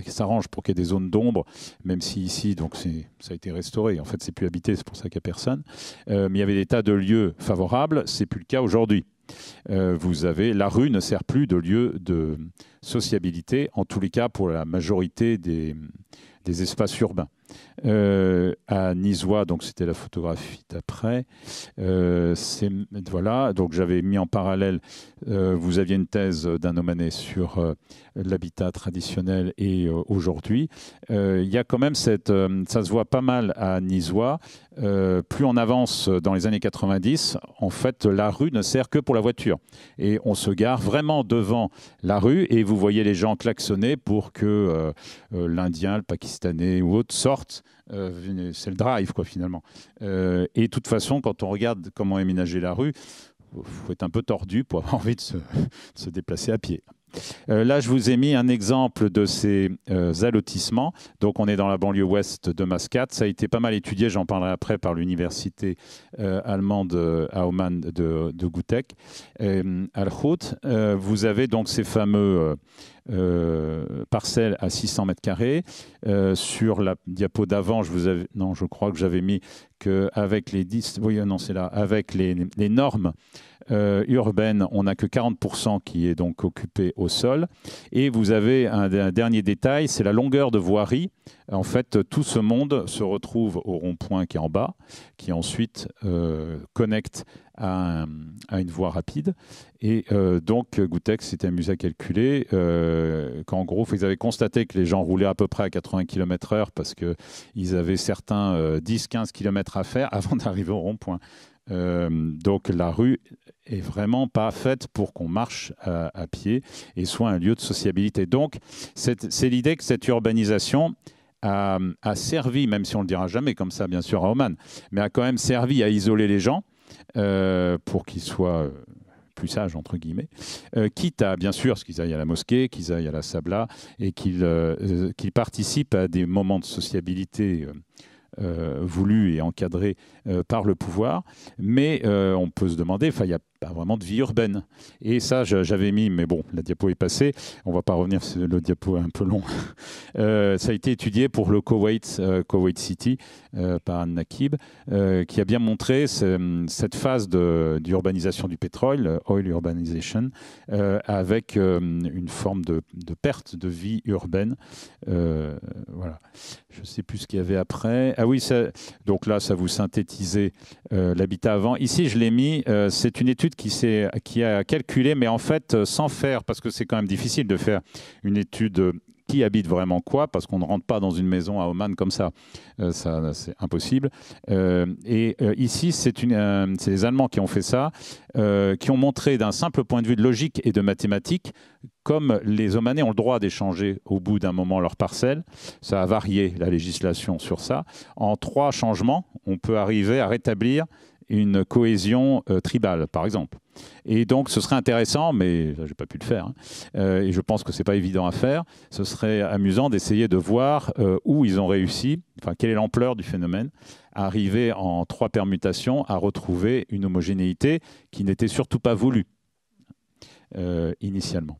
s'arrange pour qu'il y ait des zones d'ombre, même si ici donc ça a été restauré. En fait, c'est plus habité, c'est pour ça qu'il n'y a personne. Mais il y avait des tas de lieux favorables, c'est plus le cas aujourd'hui. La rue ne sert plus de lieu de sociabilité, en tous les cas pour la majorité des espaces urbains. À Nisois, donc c'était la photographie d'après. Voilà, donc j'avais mis en parallèle. Vous aviez une thèse d'un Omanais sur l'habitat traditionnel et aujourd'hui. Il y a quand même ça se voit pas mal à Nisois. Plus on avance dans les années 90, en fait, la rue ne sert que pour la voiture. Et on se gare vraiment devant la rue et vous voyez les gens klaxonner pour que l'Indien, le Pakistanais ou autre sortent. C'est le drive, quoi, finalement. Et de toute façon, quand on regarde comment aménager la rue, il faut être un peu tordu pour avoir envie de se déplacer à pied. Là, je vous ai mis un exemple de ces allotissements. Donc, on est dans la banlieue ouest de Mascate. Ça a été pas mal étudié, j'en parlerai après, par l'université allemande à Oman de Gutek, Al-Khout. Vous avez donc ces fameux parcelles à 600 mètres carrés. Sur la diapo d'avant, je crois que j'avais mis qu'avec les normes urbaine, on n'a que 40% qui est donc occupé au sol. Et vous avez un dernier détail, c'est la longueur de voirie. En fait, tout ce monde se retrouve au rond-point qui est en bas, qui ensuite connecte à une voie rapide. Et donc, Gutek s'était amusé à calculer qu'en gros, ils avaient constaté que les gens roulaient à peu près à 80 km/h parce qu'ils avaient certains 10-15 km à faire avant d'arriver au rond-point. Donc la rue est vraiment pas faite pour qu'on marche à pied et soit un lieu de sociabilité. Donc c'est l'idée que cette urbanisation a servi, même si on ne le dira jamais comme ça bien sûr à Oman, mais a quand même servi à isoler les gens pour qu'ils soient plus sages entre guillemets, quitte à bien sûr qu'ils aillent à la mosquée, qu'ils aillent à la Sabla et qu'ils participent à des moments de sociabilité voulu et encadré par le pouvoir, mais on peut se demander, il n'y a pas vraiment de vie urbaine. Et ça, j'avais mis, mais bon, la diapo est passée, on ne va pas revenir, le diapo est un peu long. Ça a été étudié pour le Koweït City par Anne Nakib, qui a bien montré cette phase d'urbanisation du pétrole, oil urbanization, avec une forme de perte de vie urbaine. Voilà. Je ne sais plus ce qu'il y avait après. Ah oui, donc là, ça vous synthétisait l'habitat avant. Ici, je l'ai mis, c'est une étude qui a calculé, mais en fait, sans faire, parce que c'est quand même difficile de faire une étude qui habite vraiment quoi, parce qu'on ne rentre pas dans une maison à Oman comme ça. C'est impossible. Ici, c'est les Allemands qui ont fait ça, qui ont montré d'un simple point de vue de logique et de mathématiques, comme les Omanais ont le droit d'échanger au bout d'un moment leur parcelle, ça a varié la législation sur ça. En 3 changements, on peut arriver à rétablir une cohésion tribale, par exemple. Et donc, ce serait intéressant, mais je n'ai pas pu le faire, et je pense que ce n'est pas évident à faire. Ce serait amusant d'essayer de voir où ils ont réussi, enfin, quelle est l'ampleur du phénomène, à arriver en 3 permutations à retrouver une homogénéité qui n'était surtout pas voulue initialement.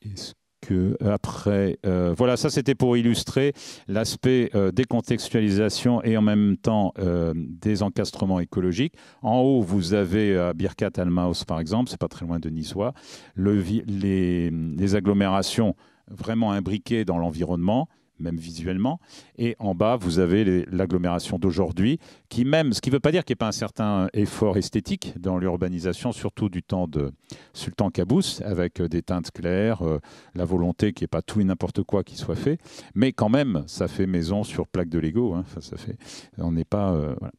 Est-ce que après, voilà, ça c'était pour illustrer l'aspect décontextualisation et en même temps désencastrement écologique. En haut, vous avez Birkat Al-Maos par exemple, c'est pas très loin de Nisois, les agglomérations vraiment imbriquées dans l'environnement, même visuellement, et en bas vous avez l'agglomération d'aujourd'hui, ce qui ne veut pas dire qu'il n'y ait pas un certain effort esthétique dans l'urbanisation, surtout du temps de Sultan Qaboos, avec des teintes claires, la volonté qu'il n'y ait pas tout et n'importe quoi qui soit fait, mais quand même ça fait maison sur plaque de Lego, hein. Enfin, on n'est pas... voilà.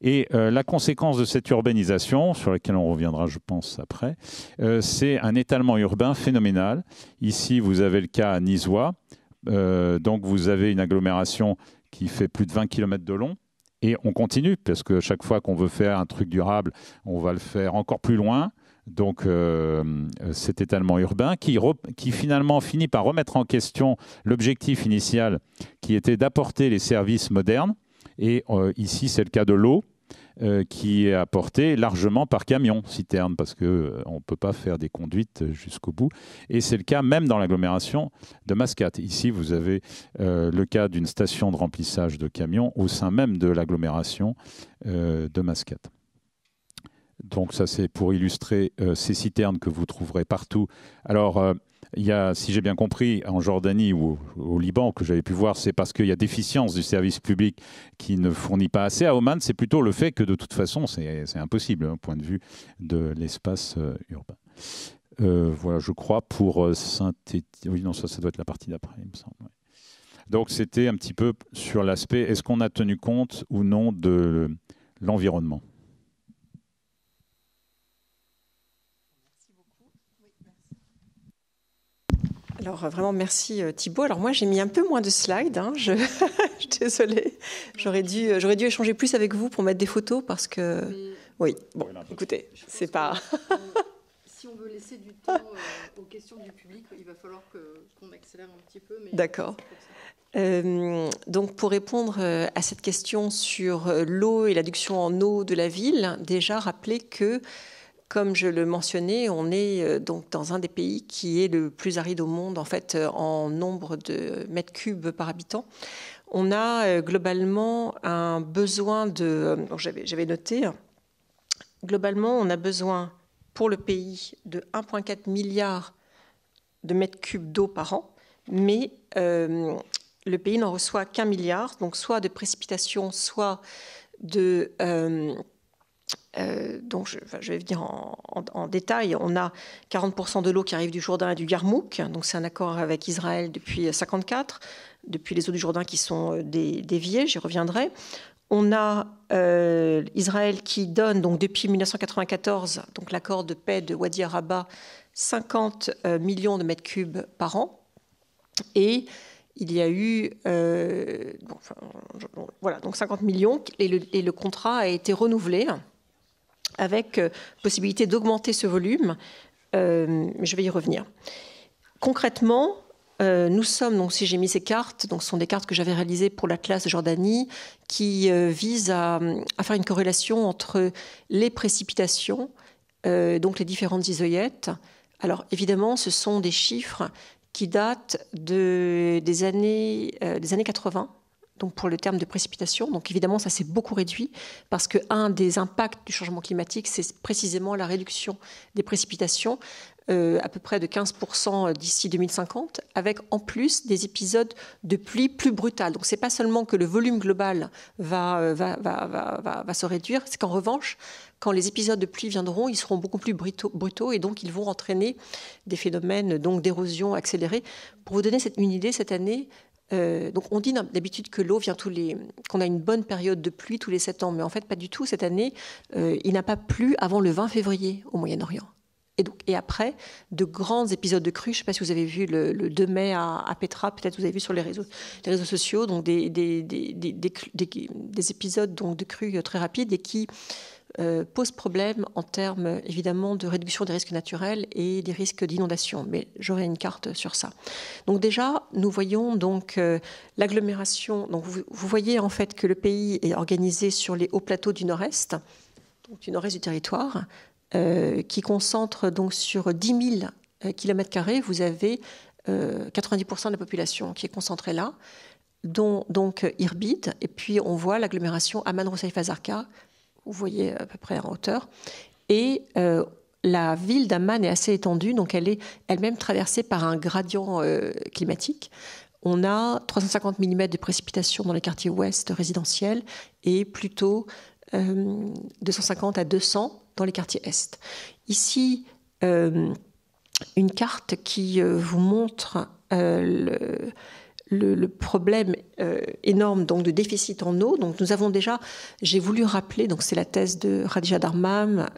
Et la conséquence de cette urbanisation, sur laquelle on reviendra je pense après, c'est un étalement urbain phénoménal. Ici vous avez le cas à Nisois. Donc vous avez une agglomération qui fait plus de 20 km de long et on continue parce que chaque fois qu'on veut faire un truc durable, on va le faire encore plus loin. donc cet étalement urbain qui finalement finit par remettre en question l'objectif initial qui était d'apporter les services modernes. Et ici, c'est le cas de l'eau qui est apportée largement par camion citerne parce qu'on ne peut pas faire des conduites jusqu'au bout. Et c'est le cas même dans l'agglomération de Mascate. Ici, vous avez le cas d'une station de remplissage de camions au sein même de l'agglomération de Mascate. Donc ça, c'est pour illustrer ces citernes que vous trouverez partout. Alors, il y a, si j'ai bien compris, en Jordanie ou au Liban, que j'avais pu voir, c'est parce qu'il y a déficience du service public qui ne fournit pas assez. À Oman, c'est plutôt le fait que, de toute façon, c'est impossible, au point de vue de l'espace urbain. Voilà, je crois, pour synthétiser... Oui, non, ça doit être la partie d'après, il me semble. Ouais. Donc, c'était un petit peu sur l'aspect, est-ce qu'on a tenu compte ou non de l'environnement ? Alors vraiment merci Thibault. Alors moi j'ai mis un peu moins de slides, hein. Je suis désolée. J'aurais dû échanger plus avec vous pour mettre des photos parce que... Oui, bon, écoutez, c'est pas... Si on veut laisser du temps aux questions du public, il va falloir qu'on accélère un petit peu. D'accord. Donc pour répondre à cette question sur l'eau et l'adduction en eau de la ville, déjà rappeler que comme je le mentionnais, on est donc dans un des pays qui est le plus aride au monde en fait en nombre de mètres cubes par habitant. On a globalement un besoin de, j'avais noté, globalement on a besoin pour le pays de 1,4 milliard de mètres cubes d'eau par an, mais le pays n'en reçoit qu'1 milliard, donc soit de précipitations, soit de... donc je vais venir en détail. On a 40% de l'eau qui arrive du Jourdain et du Yarmouk. Donc c'est un accord avec Israël depuis 1954, depuis les eaux du Jourdain qui sont déviées, j'y reviendrai. On a Israël qui donne donc depuis 1994, donc l'accord de paix de Wadi Araba, 50 millions de mètres cubes par an. Et il y a eu voilà, donc 50 millions et le contrat a été renouvelé avec possibilité d'augmenter ce volume. Je vais y revenir. Concrètement, nous sommes, donc, si j'ai mis ces cartes, donc ce sont des cartes que j'avais réalisées pour l'Atlas de Jordanie, qui visent à faire une corrélation entre les précipitations, donc les différentes isoyettes. Alors évidemment, ce sont des chiffres qui datent des années 80. Donc pour le terme de précipitation. Donc évidemment, ça s'est beaucoup réduit parce qu'un des impacts du changement climatique, c'est précisément la réduction des précipitations, à peu près de 15% d'ici 2050, avec en plus des épisodes de pluie plus brutales. Donc c'est pas seulement que le volume global va se réduire, c'est qu'en revanche, quand les épisodes de pluie viendront, ils seront beaucoup plus brutaux et donc ils vont entraîner des phénomènes d'érosion accélérée. Pour vous donner une idée, cette année, donc on dit d'habitude que l'eau vient qu'on a une bonne période de pluie tous les 7 ans, mais en fait pas du tout. Cette année, il n'a pas plu avant le 20 février au Moyen-Orient. Et après, de grands épisodes de crues. Je ne sais pas si vous avez vu le 2 mai à Petra, peut-être vous avez vu sur les réseaux sociaux, donc des épisodes donc, de crues très rapides et qui pose problème en termes évidemment de réduction des risques naturels et des risques d'inondation. Mais j'aurai une carte sur ça. Donc déjà, nous voyons donc l'agglomération. Donc vous voyez en fait que le pays est organisé sur les hauts plateaux du nord-est, donc du nord-est du territoire, qui concentre donc sur 10 000 km². Vous avez 90% de la population qui est concentrée là, dont donc Irbid. Et puis on voit l'agglomération Amman-Roussel-Fazarka. Vous voyez à peu près en hauteur. Et la ville d'Amman est assez étendue, donc elle est elle-même traversée par un gradient climatique. On a 350 mm de précipitations dans les quartiers ouest résidentiels et plutôt 250 à 200 dans les quartiers est. Ici, une carte qui vous montre le problème énorme donc, de déficit en eau. Donc, nous avons déjà, j'ai voulu rappeler, donc c'est la thèse de Khadija Darmam,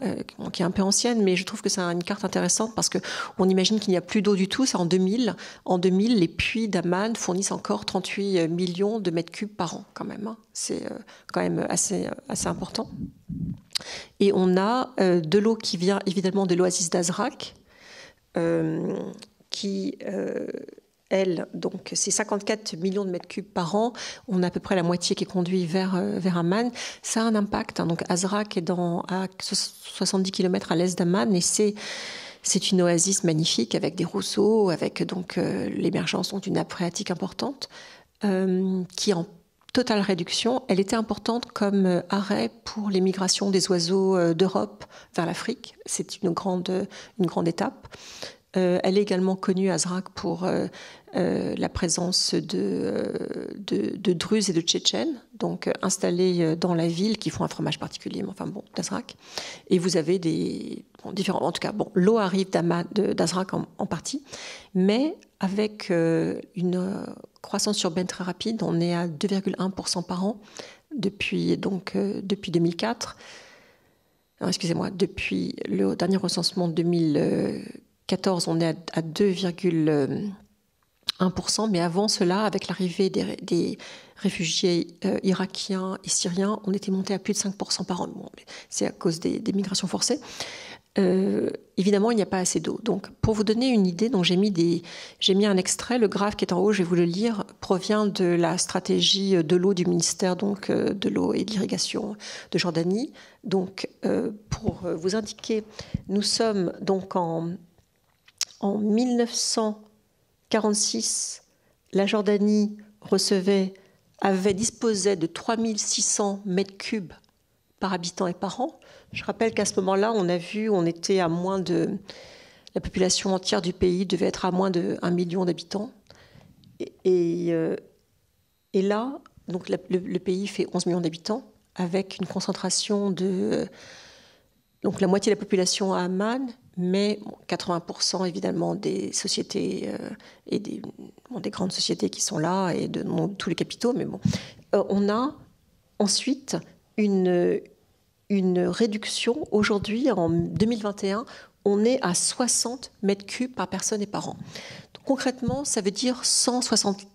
qui est un peu ancienne, mais je trouve que c'est une carte intéressante parce qu'on imagine qu'il n'y a plus d'eau du tout. C'est en 2000. En 2000, les puits d'Amman fournissent encore 38 millions de mètres cubes par an, quand même. Hein. C'est quand même assez important. Et on a de l'eau qui vient évidemment de l'oasis d'Azraq, qui... elle, donc c'est 54 millions de mètres cubes par an. On a à peu près la moitié qui est conduit vers Amman. Ça a un impact. Hein. Donc Azraq est à 70 km à l'est d'Amman et c'est une oasis magnifique avec des roseaux, avec donc l'émergence d'une nappe phréatique importante qui est en totale réduction. Elle était importante comme arrêt pour les migrations des oiseaux d'Europe vers l'Afrique. C'est une grande étape. Elle est également connue, Azraq, pour la présence de Druzes et de Tchétchènes, donc installés dans la ville, qui font un fromage particulier, enfin bon, d'Azraq. Et vous avez différents... En tout cas, bon, l'eau arrive d'Azraq en partie, mais avec une croissance urbaine très rapide, on est à 2,1% par an depuis 2004. Alors, excusez-moi, depuis le dernier recensement de 2014, on est à 2,1%, mais avant cela, avec l'arrivée des réfugiés irakiens et syriens, on était monté à plus de 5% par an. Bon, c'est à cause des migrations forcées. Évidemment, il n'y a pas assez d'eau. Donc, pour vous donner une idée, donc j'ai mis un extrait. Le graphe qui est en haut, je vais vous le lire, provient de la stratégie de l'eau du ministère donc de l'eau et de l'irrigation de Jordanie. Donc, pour vous indiquer, nous sommes donc en 1946, la Jordanie disposait de 3600 mètres cubes par habitant et par an. Je rappelle qu'à ce moment-là, on était à moins de... La population entière du pays devait être à moins de 1 million d'habitants. Et là, donc le pays fait 11 millions d'habitants, avec une concentration de... Donc la moitié de la population à Amman, mais 80% évidemment des sociétés et des grandes sociétés qui sont là, et de tous les capitaux. Mais bon, on a ensuite une réduction. Aujourd'hui, en 2021, on est à 60 mètres cubes par personne et par an. Donc, concrètement, ça veut dire 160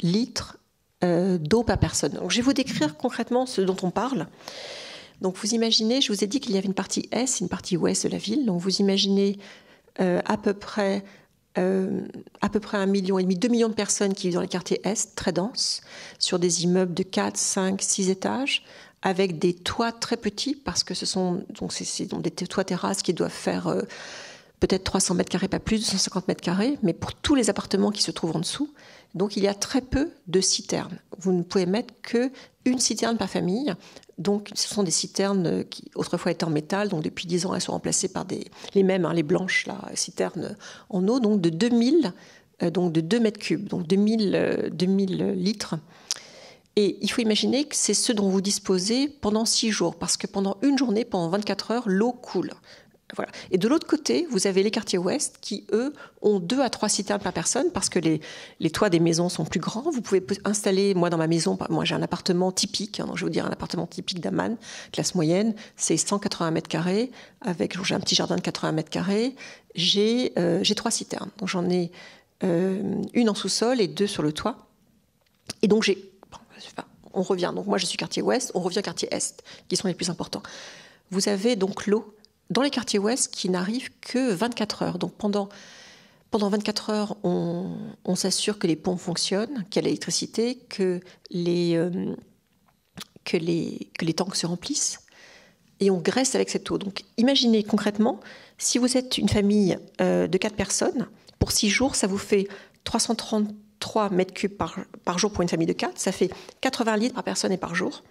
litres d'eau par personne. Donc, je vais vous décrire concrètement ce dont on parle. Donc vous imaginez, je vous ai dit qu'il y avait une partie est et une partie ouest de la ville. Donc vous imaginez à peu près 1,5 million, 2 millions de personnes qui vivent dans les quartiers est, très denses, sur des immeubles de 4, 5, 6 étages, avec des toits très petits, parce que ce sont donc des toits terrasses qui doivent faire peut-être 300 mètres carrés, pas plus de 150 mètres carrés, mais pour tous les appartements qui se trouvent en dessous. Donc il y a très peu de citernes. Vous ne pouvez mettre qu'une citerne par famille. Donc ce sont des citernes qui autrefois étaient en métal. Donc depuis 10 ans, elles sont remplacées par les mêmes, les blanches, citernes en eau, donc de 2000, donc de 2 mètres cubes, donc 2000 litres. Et il faut imaginer que c'est ce dont vous disposez pendant 6 jours, parce que pendant une journée, pendant 24 heures, l'eau coule. Voilà. Et de l'autre côté, vous avez les quartiers ouest qui, eux, ont 2 à 3 citernes par personne parce que les toits des maisons sont plus grands. Vous pouvez installer, moi dans ma maison, moi j'ai un appartement typique, donc je vais vous dire un appartement typique d'Amman, classe moyenne, c'est 180 mètres carrés, j'ai un petit jardin de 80 mètres carrés, j'ai 3 citernes. Donc j'en ai une en sous-sol et 2 sur le toit. Et donc on revient, donc moi je suis quartier ouest, on revient quartier est, qui sont les plus importants. Vous avez donc l'eau dans les quartiers ouest qui n'arrivent que 24 heures. Donc pendant 24 heures, on s'assure que les pompes fonctionnent, qu'il y a l'électricité, que les tanks se remplissent, et on graisse avec cette eau. Donc imaginez concrètement, si vous êtes une famille de 4 personnes, pour 6 jours, ça vous fait 333 mètres cubes par jour pour une famille de 4, ça fait 80 litres par personne et par jour.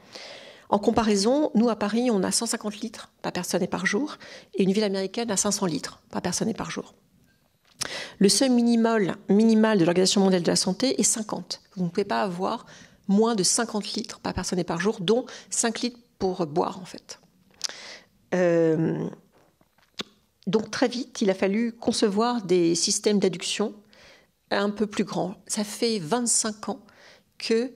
En comparaison, nous, à Paris, on a 150 litres par personne et par jour, et une ville américaine a 500 litres par personne et par jour. Le seuil minimal de l'Organisation mondiale de la santé est 50. Vous ne pouvez pas avoir moins de 50 litres par personne et par jour, dont 5 litres pour boire, en fait. Donc, très vite, il a fallu concevoir des systèmes d'adduction un peu plus grand. Ça fait 25 ans que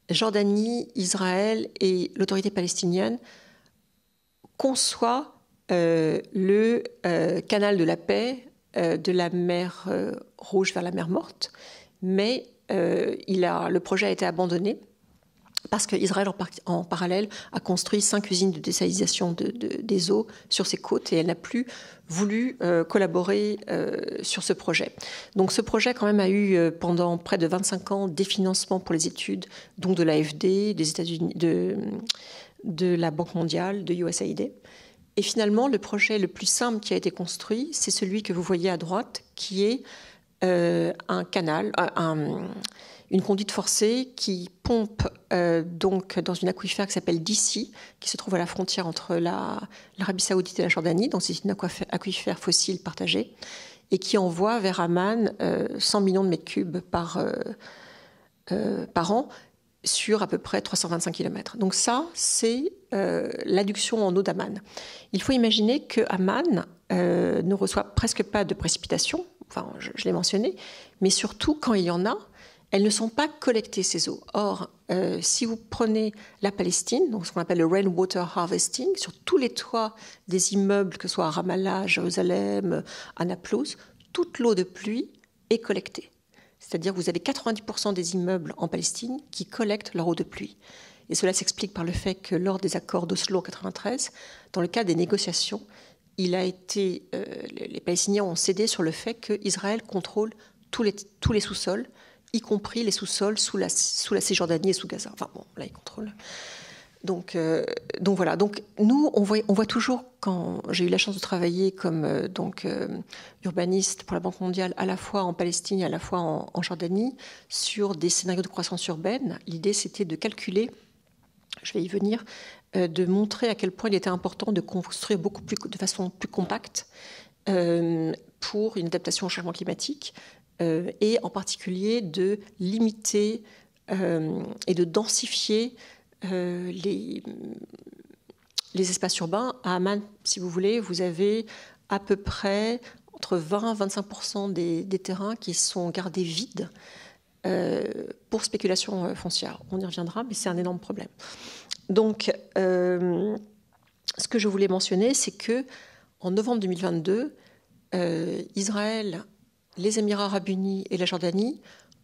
Jordanie, Israël et l'autorité palestinienne conçoit le canal de la paix de la mer Rouge vers la mer Morte, mais le projet a été abandonné parce qu'Israël, en parallèle, a construit 5 usines de désalinisation des eaux sur ses côtes et elle n'a plus voulu collaborer sur ce projet. Donc ce projet, quand même, a eu pendant près de 25 ans des financements pour les études, donc de l'AFD, des États-Unis, de la Banque mondiale, de USAID. Et finalement, le projet le plus simple qui a été construit, c'est celui que vous voyez à droite, qui est un canal, une conduite forcée qui pompe donc dans une aquifère qui s'appelle DC, qui se trouve à la frontière entre l'Arabie Saoudite et la Jordanie, donc c'est une aquifère fossile partagée, et qui envoie vers Amman 100 millions de mètres cubes par an sur à peu près 325 km. Donc ça, c'est l'adduction en eau d'Amman. Il faut imaginer que Amman ne reçoit presque pas de précipitations, enfin je l'ai mentionné, mais surtout quand il y en a, elles ne sont pas collectées, ces eaux. Or, si vous prenez la Palestine, donc ce qu'on appelle le rainwater harvesting, sur tous les toits des immeubles, que ce soit à Ramallah, Jérusalem, à Naplouse, toute l'eau de pluie est collectée. C'est-à-dire que vous avez 90% des immeubles en Palestine qui collectent leur eau de pluie. Et cela s'explique par le fait que lors des accords d'Oslo en 1993, dans le cadre des négociations, les Palestiniens ont cédé sur le fait qu'Israël contrôle tous les sous-sols, y compris les sous-sols sous la Cisjordanie et sous Gaza. Enfin bon, là, ils contrôlent. Donc voilà. Donc nous, on voit toujours, quand j'ai eu la chance de travailler comme urbaniste pour la Banque mondiale, à la fois en Palestine et à la fois en Jordanie, sur des scénarios de croissance urbaine. L'idée, c'était de calculer, je vais y venir, de montrer à quel point il était important de construire de façon plus compacte pour une adaptation au changement climatique. Et en particulier de limiter et de densifier les espaces urbains. À Amman, si vous voulez, vous avez à peu près entre 20 et 25% des terrains qui sont gardés vides pour spéculation foncière. On y reviendra, mais c'est un énorme problème. Donc, ce que je voulais mentionner, c'est que en novembre 2022, Israël, les Émirats arabes unis et la Jordanie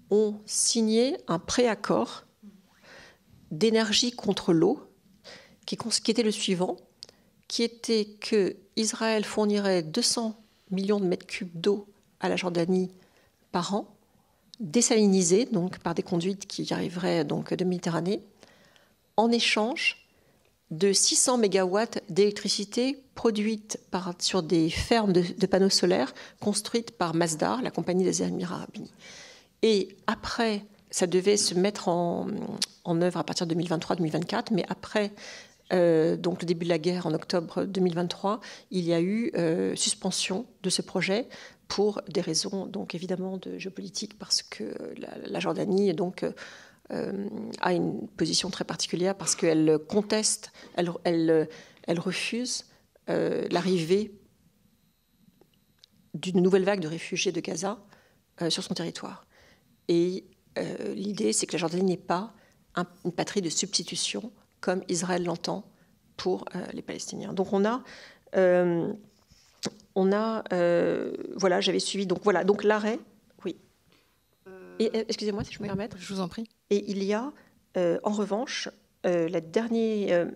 ont signé un préaccord d'énergie contre l'eau qui était le suivant, qui était que Israël fournirait 200 millions de mètres cubes d'eau à la Jordanie par an, désalinisée donc par des conduites qui arriveraient donc de Méditerranée, en échange de 600 mégawatts d'électricité produite sur des fermes de panneaux solaires construites par Masdar, la compagnie des Émirats arabes unis. Et après, ça devait se mettre en œuvre à partir de 2023-2024, mais après donc le début de la guerre en octobre 2023, il y a eu suspension de ce projet pour des raisons donc évidemment de géopolitique, parce que la Jordanie donc a une position très particulière parce qu'elle conteste, elle refuse l'arrivée d'une nouvelle vague de réfugiés de Gaza sur son territoire. Et l'idée, c'est que la Jordanie n'est pas une patrie de substitution comme Israël l'entend pour les Palestiniens. Donc voilà, j'avais suivi. Donc voilà, donc l'arrêt. Oui. Et excusez-moi si je peux me permettre. Je vous en prie. Et il y a, en revanche, la dernière.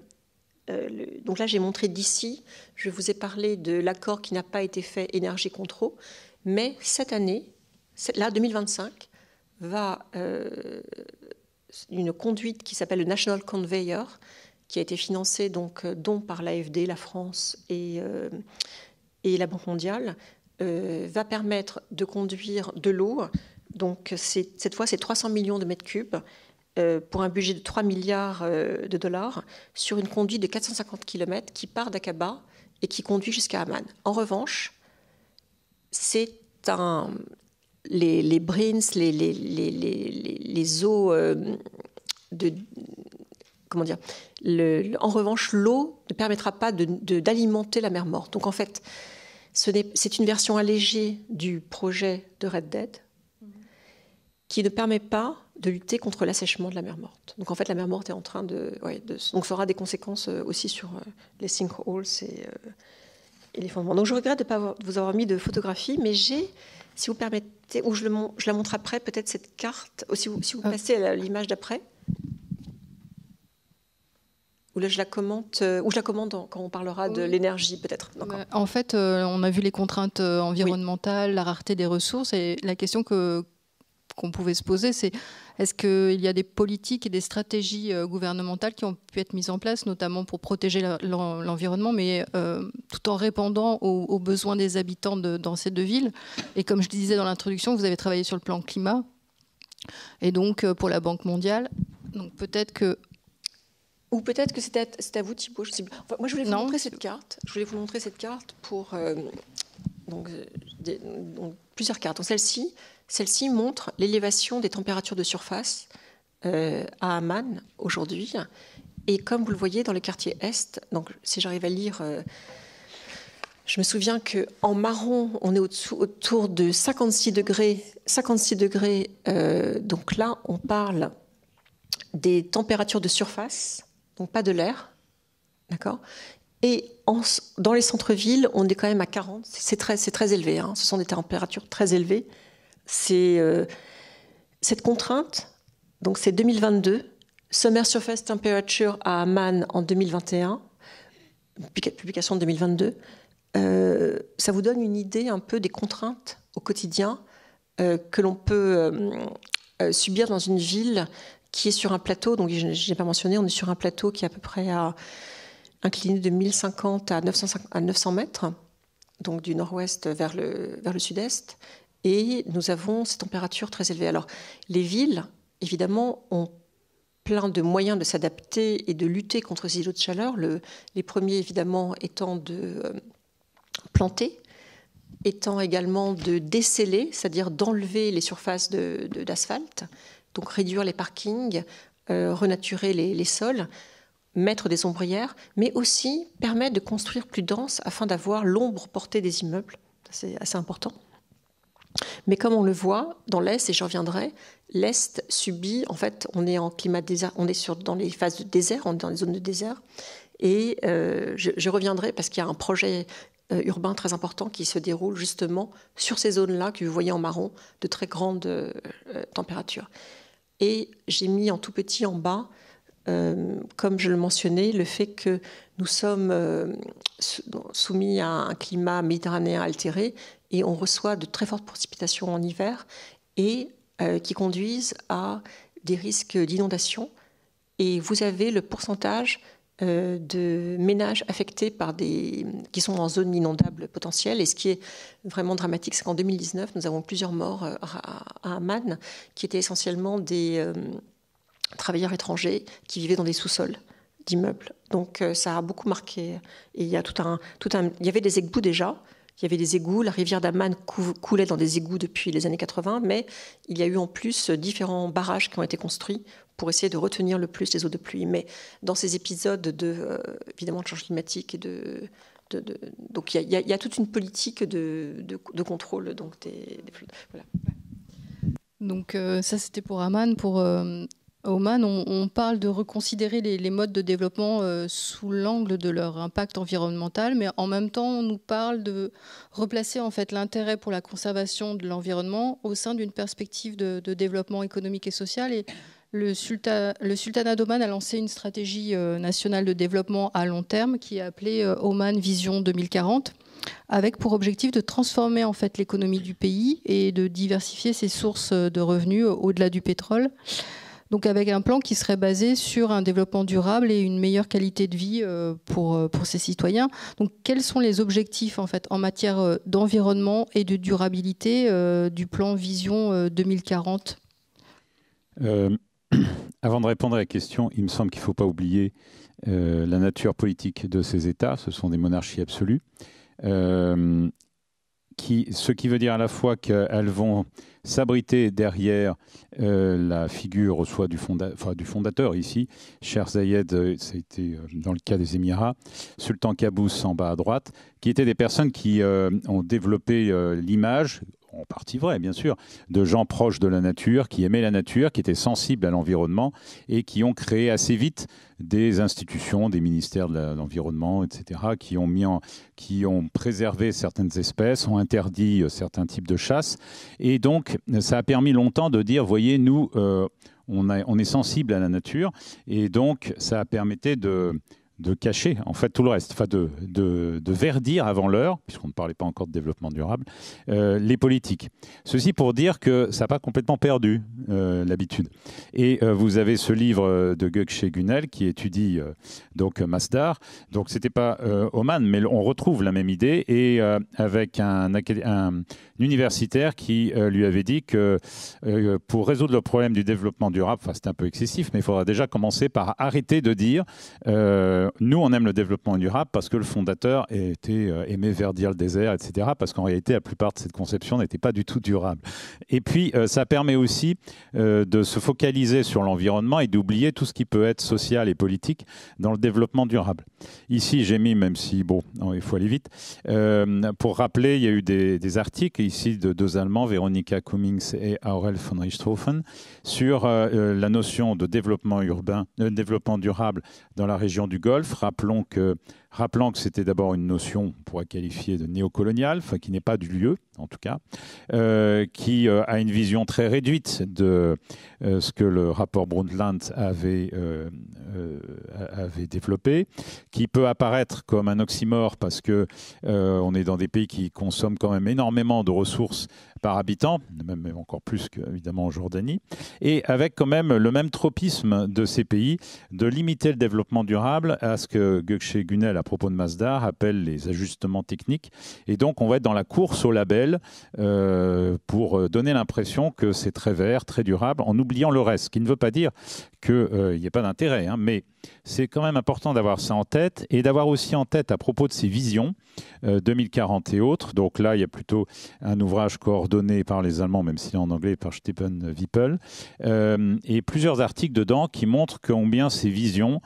Donc là, j'ai montré d'ici. Je vous ai parlé de l'accord qui n'a pas été fait, énergie contre eau. Mais cette année, là, 2025, va une conduite qui s'appelle le National Conveyor, qui a été financée donc dont par l'AFD, la France et la Banque mondiale, va permettre de conduire de l'eau. Donc cette fois, c'est 300 millions de mètres cubes pour un budget de 3 milliards de dollars sur une conduite de 450 km qui part d'Aqaba et qui conduit jusqu'à Amman. En revanche, c'est les brins, les eaux comment dire, en revanche, l'eau ne permettra pas d'alimenter la mer Morte. Donc en fait, c'est une version allégée du projet de Red Dead, qui ne permet pas de lutter contre l'assèchement de la mer Morte. Donc en fait, la mer Morte est en train donc ça aura des conséquences aussi sur les sinkholes et les fondements. Donc je regrette de ne pas vous avoir mis de photographie, mais j'ai, si vous permettez, ou je la montre après, peut-être cette carte, si vous passez à l'image d'après, ou là je la commente, quand on parlera de l'énergie peut-être. En fait, on a vu les contraintes environnementales, la rareté des ressources, et la question qu'on pouvait se poser, c'est est-ce qu'il y a des politiques et des stratégies gouvernementales qui ont pu être mises en place, notamment pour protéger l'environnement, mais tout en répondant aux besoins des habitants dans ces deux villes. Et comme je disais dans l'introduction, vous avez travaillé sur le plan climat, et donc pour la Banque mondiale. Donc peut-être que... Ou peut-être que c'est à vous, Thibault. Je sais plus. Enfin, moi, je voulais vous montrer cette carte. Je voulais vous montrer cette carte pour donc, plusieurs cartes. Donc, celle-ci montre l'élévation des températures de surface à Amman aujourd'hui. Et comme vous le voyez dans le quartier Est, donc si j'arrive à lire, je me souviens qu'en marron, on est autour de 56 degrés. 56 degrés. Donc là, on parle des températures de surface. Donc pas de l'air, d'accord. Et dans les centres-villes, on est quand même à 40. C'est très élevé. Hein. Ce sont des températures très élevées. C'est cette contrainte. Donc c'est 2022. Summer Surface Temperature à Amman en 2021. Publication de 2022. Ça vous donne une idée un peu des contraintes au quotidien que l'on peut subir dans une ville qui est sur un plateau, donc je n'ai pas mentionné, on est sur un plateau qui est à peu près incliné de 1050 à 900 mètres, donc du nord-ouest vers le sud-est, et nous avons ces températures très élevées. Alors, les villes, évidemment, ont plein de moyens de s'adapter et de lutter contre ces îlots de chaleur, les premiers, évidemment, étant de planter, étant également de déceler, c'est-à-dire d'enlever les surfaces d'asphalte, donc réduire les parkings, renaturer les sols, mettre des ombrières, mais aussi permettre de construire plus dense afin d'avoir l'ombre portée des immeubles. C'est assez important. Mais comme on le voit dans l'Est, et j'y reviendrai, l'Est subit, en fait, on est en climat désert, on est dans les phases de désert, on est dans les zones de désert, et je reviendrai parce qu'il y a un projet urbain très important qui se déroule justement sur ces zones-là que vous voyez en marron, de très grandes températures. Et j'ai mis en tout petit en bas, comme je le mentionnais, le fait que nous sommes soumis à un climat méditerranéen altéré et on reçoit de très fortes précipitations en hiver et qui conduisent à des risques d'inondation. Et vous avez le pourcentage de ménages affectés qui sont en zone inondable potentielle. Et ce qui est vraiment dramatique, c'est qu'en 2019, nous avons plusieurs morts à Amman, qui étaient essentiellement des travailleurs étrangers qui vivaient dans des sous-sols d'immeubles. Donc ça a beaucoup marqué. Et il y a il y avait des égouts déjà. Il y avait des égouts. La rivière d'Amman coulait dans des égouts depuis les années 80, mais il y a eu en plus différents barrages qui ont été construits pour essayer de retenir le plus les eaux de pluie. Mais dans ces épisodes évidemment de changement climatique et donc il y a toute une politique de contrôle donc des flux. Voilà. Donc ça c'était pour Amman. Pour Oman, on parle de reconsidérer les modes de développement sous l'angle de leur impact environnemental, mais en même temps, on nous parle de replacer en fait l'intérêt pour la conservation de l'environnement au sein d'une perspective de développement économique et social. Et le sultanat d'Oman a lancé une stratégie nationale de développement à long terme qui est appelée Oman Vision 2040, avec pour objectif de transformer en fait l'économie du pays et de diversifier ses sources de revenus au-delà du pétrole. Donc avec un plan qui serait basé sur un développement durable et une meilleure qualité de vie pour ses citoyens. Donc quels sont les objectifs en fait en matière d'environnement et de durabilité du plan Vision 2040 ? Avant de répondre à la question, il me semble qu'il ne faut pas oublier la nature politique de ces États. Ce sont des monarchies absolues. Ce qui veut dire à la fois qu'elles vont s'abriter derrière la figure soit du fondateur ici, Cheikh Zayed, ça a été dans le cas des Émirats, Sultan Qaboos en bas à droite, qui étaient des personnes qui ont développé l'image en partie vrai, bien sûr, de gens proches de la nature, qui aimaient la nature, qui étaient sensibles à l'environnement et qui ont créé assez vite des institutions, des ministères de l'environnement, etc., qui ont préservé certaines espèces, ont interdit certains types de chasse. Et donc, ça a permis longtemps de dire, voyez, nous, on est sensible à la nature, et donc ça a permis de cacher en fait tout le reste, enfin de verdir avant l'heure, puisqu'on ne parlait pas encore de développement durable, les politiques. Ceci pour dire que ça n'a pas complètement perdu l'habitude. Et vous avez ce livre de Gökçe Günel qui étudie donc Masdar. Donc c'était pas Oman, mais on retrouve la même idée, et avec un universitaire qui lui avait dit que pour résoudre le problème du développement durable, enfin c'est un peu excessif, mais il faudra déjà commencer par arrêter de dire nous, on aime le développement durable parce que le fondateur aimait verdir le désert, etc. Parce qu'en réalité, la plupart de cette conception n'était pas du tout durable. Et puis, ça permet aussi de se focaliser sur l'environnement et d'oublier tout ce qui peut être social et politique dans le développement durable. Ici, j'ai mis, même si, bon, il faut aller vite, pour rappeler, il y a eu des articles ici de deux Allemands, Veronika Cummings et Aurel von Richthofen, sur la notion de développement urbain, développement durable dans la région du Golfe. Rappelons que c'était d'abord une notion, on pourrait qualifier de néocoloniale, enfin qui n'est pas du lieu, en tout cas, qui a une vision très réduite de ce que le rapport Brundtland avait développé, qui peut apparaître comme un oxymore parce que on est dans des pays qui consomment quand même énormément de ressources par habitant, même encore plus qu'évidemment en Jordanie, et avec quand même le même tropisme de ces pays de limiter le développement durable à ce que Gökçe Günel, à propos de Masdar, appelle les ajustements techniques. Et donc, on va être dans la course au label pour donner l'impression que c'est très vert, très durable, en oubliant le reste, ce qui ne veut pas dire qu'il n'y ait pas d'intérêt, hein, mais c'est quand même important d'avoir ça en tête et d'avoir aussi en tête à propos de ces visions 2040 et autres. Donc là, il y a plutôt un ouvrage coordonné par les Allemands, même s'il est en anglais, par Stephen Wippel, et plusieurs articles dedans qui montrent combien ces visions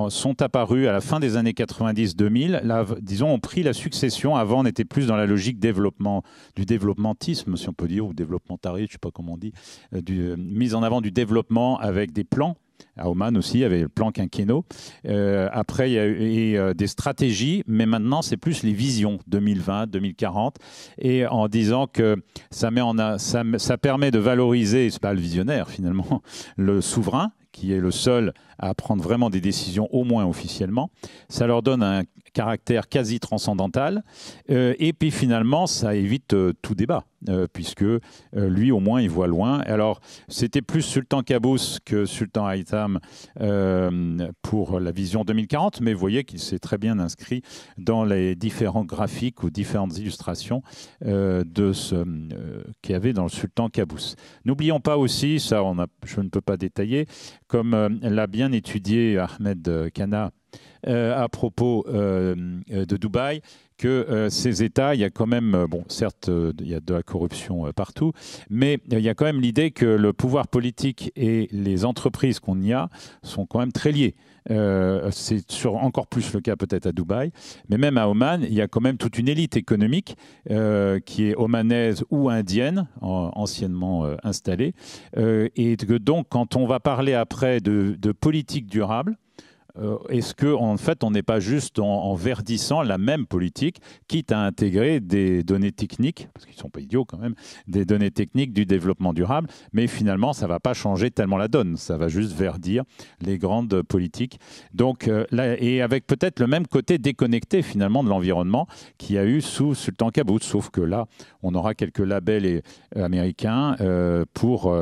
sont apparues à la fin des années 90-2000. Là, disons, ont pris la succession. Avant, on était plus dans la logique du développementisme, si on peut dire, ou développementariste, je ne sais pas comment on dit, mise en avant du développement avec des plans. À Oman aussi, il y avait le plan quinquennaux. Après, il y a eu des stratégies, mais maintenant, c'est plus les visions 2020, 2040, et en disant que ça permet de valoriser, c'est pas le visionnaire finalement, le souverain, qui est le seul à prendre vraiment des décisions, au moins officiellement. Ça leur donne un caractère quasi transcendantal. Et puis finalement, ça évite tout débat, puisque lui, au moins, il voit loin. Alors, c'était plus Sultan Qaboos que Sultan Haytham pour la vision 2040, mais vous voyez qu'il s'est très bien inscrit dans les différents graphiques ou différentes illustrations qu'il y avait dans le Sultan Qaboos. N'oublions pas aussi, ça je ne peux pas détailler, comme l'a bien étudié Ahmed Kana à propos de Dubaï, que ces États, il y a quand même, bon, certes, il y a de la corruption partout, mais il y a quand même l'idée que le pouvoir politique et les entreprises qu'on y a sont quand même très liés. C'est encore plus le cas peut-être à Dubaï, mais même à Oman, il y a quand même toute une élite économique qui est omanaise ou indienne, anciennement installée, et que donc quand on va parler après de politique durable, est-ce qu'en fait, on n'est pas juste en verdissant la même politique, quitte à intégrer des données techniques, parce qu'ils ne sont pas idiots quand même, des données techniques du développement durable, mais finalement, ça ne va pas changer tellement la donne, ça va juste verdir les grandes politiques. Donc, là, et avec peut-être le même côté déconnecté finalement de l'environnement qu'il y a eu sous Sultan Qaboos, sauf que là, on aura quelques labels américains pour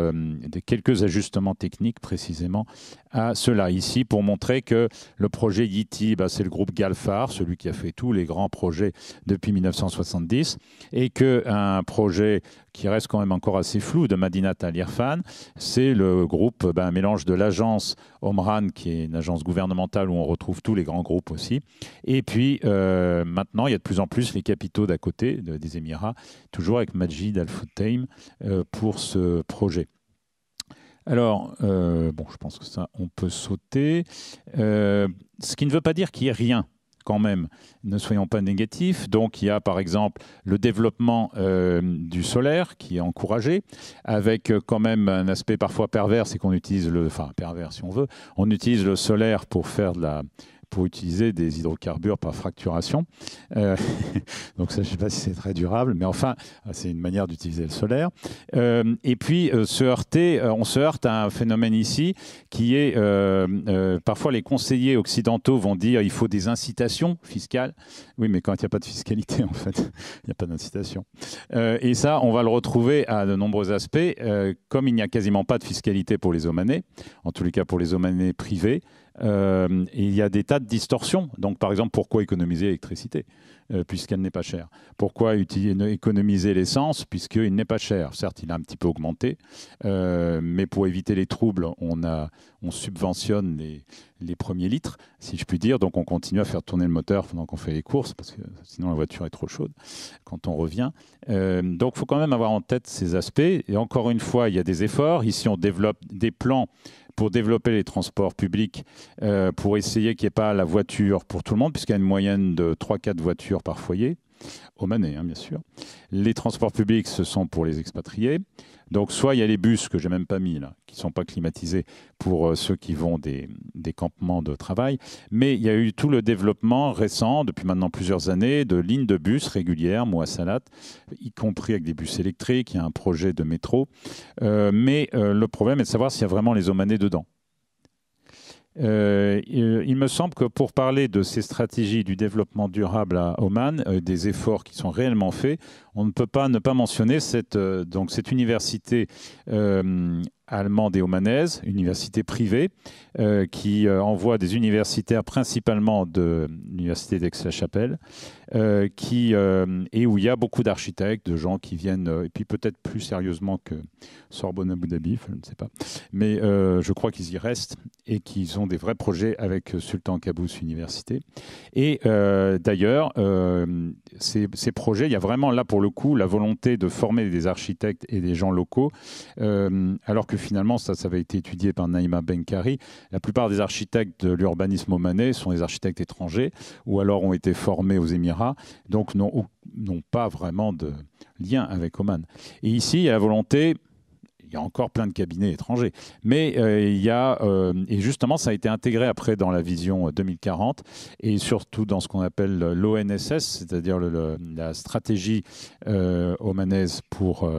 quelques ajustements techniques précisément à cela. Ici, pour montrer que le projet Yiti, c'est le groupe Galfar, celui qui a fait tous les grands projets depuis 1970, et qu'un projet qui reste quand même encore assez flou de Madinat Al Irfan, c'est le groupe, un mélange de l'agence Omran, qui est une agence gouvernementale où on retrouve tous les grands groupes aussi, et puis maintenant il y a de plus en plus les capitaux d'à côté des Émirats, toujours avec Majid Al Futtaim pour ce projet. Alors, je pense que ça, on peut sauter. Ce qui ne veut pas dire qu'il n'y ait rien quand même, ne soyons pas négatifs. Donc il y a par exemple le développement du solaire qui est encouragé, avec quand même un aspect parfois pervers, c'est qu'on utilise pervers si on veut, on utilise le solaire pour faire pour utiliser des hydrocarbures par fracturation. Donc ça, je ne sais pas si c'est très durable, mais enfin, c'est une manière d'utiliser le solaire. Et puis, on se heurte à un phénomène ici qui est, parfois les conseillers occidentaux vont dire il faut des incitations fiscales. Oui, mais quand il n'y a pas de fiscalité, en fait, il n'y a pas d'incitation. Et ça, on va le retrouver à de nombreux aspects. Comme il n'y a quasiment pas de fiscalité pour les omanais, en tous les cas pour les omanais privés, il y a des tas de distorsions. Donc, par exemple, pourquoi économiser l'électricité puisqu'elle n'est pas chère? Pourquoi économiser l'essence puisqu'il n'est pas cher? Certes, il a un petit peu augmenté, mais pour éviter les troubles, on subventionne les premiers litres, si je puis dire. Donc, on continue à faire tourner le moteur pendant qu'on fait les courses, parce que sinon la voiture est trop chaude quand on revient. Donc, il faut quand même avoir en tête ces aspects. Et encore une fois, il y a des efforts. Ici, on développe des plans pour développer les transports publics, pour essayer qu'il n'y ait pas la voiture pour tout le monde, puisqu'il y a une moyenne de 3-4 voitures par foyer, omanais, bien sûr. Les transports publics, ce sont pour les expatriés. Donc, soit il y a les bus, que je n'ai même pas mis là, qui ne sont pas climatisés pour ceux qui vont des campements de travail. Mais il y a eu tout le développement récent, depuis maintenant plusieurs années, de lignes de bus régulières, Mouassalat, y compris avec des bus électriques. Il y a un projet de métro. Mais le problème est de savoir s'il y a vraiment les omanais dedans. Il me semble que pour parler de ces stratégies du développement durable à Oman, des efforts qui sont réellement faits, on ne peut pas ne pas mentionner cette université allemande et omanaise, université privée, qui envoie des universitaires principalement de l'université d'Aix-la-Chapelle, et où il y a beaucoup d'architectes, de gens qui viennent, et puis peut-être plus sérieusement que Sorbonne Abu Dhabi, je ne sais pas, mais je crois qu'ils y restent et qu'ils ont des vrais projets avec Sultan Qaboos Université. Et d'ailleurs, ces projets, il y a vraiment là pour le coup la volonté de former des architectes et des gens locaux, alors que finalement, ça avait été étudié par Naïma Benkari. La plupart des architectes de l'urbanisme omanais sont des architectes étrangers ou alors ont été formés aux Émirats, donc n'ont pas vraiment de lien avec Oman. Et ici, il y a la volonté... Il y a encore plein de cabinets étrangers. Mais et justement, ça a été intégré après dans la vision 2040 et surtout dans ce qu'on appelle l'ONSS, c'est-à-dire la stratégie omanaise pour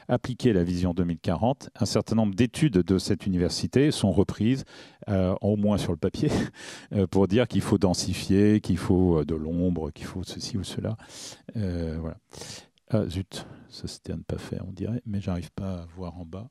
appliquer la vision 2040. Un certain nombre d'études de cette université sont reprises, au moins sur le papier, pour dire qu'il faut densifier, qu'il faut de l'ombre, qu'il faut ceci ou cela. Voilà. Ah zut, ça c'était à ne pas faire, on dirait, mais j'arrive pas à voir en bas.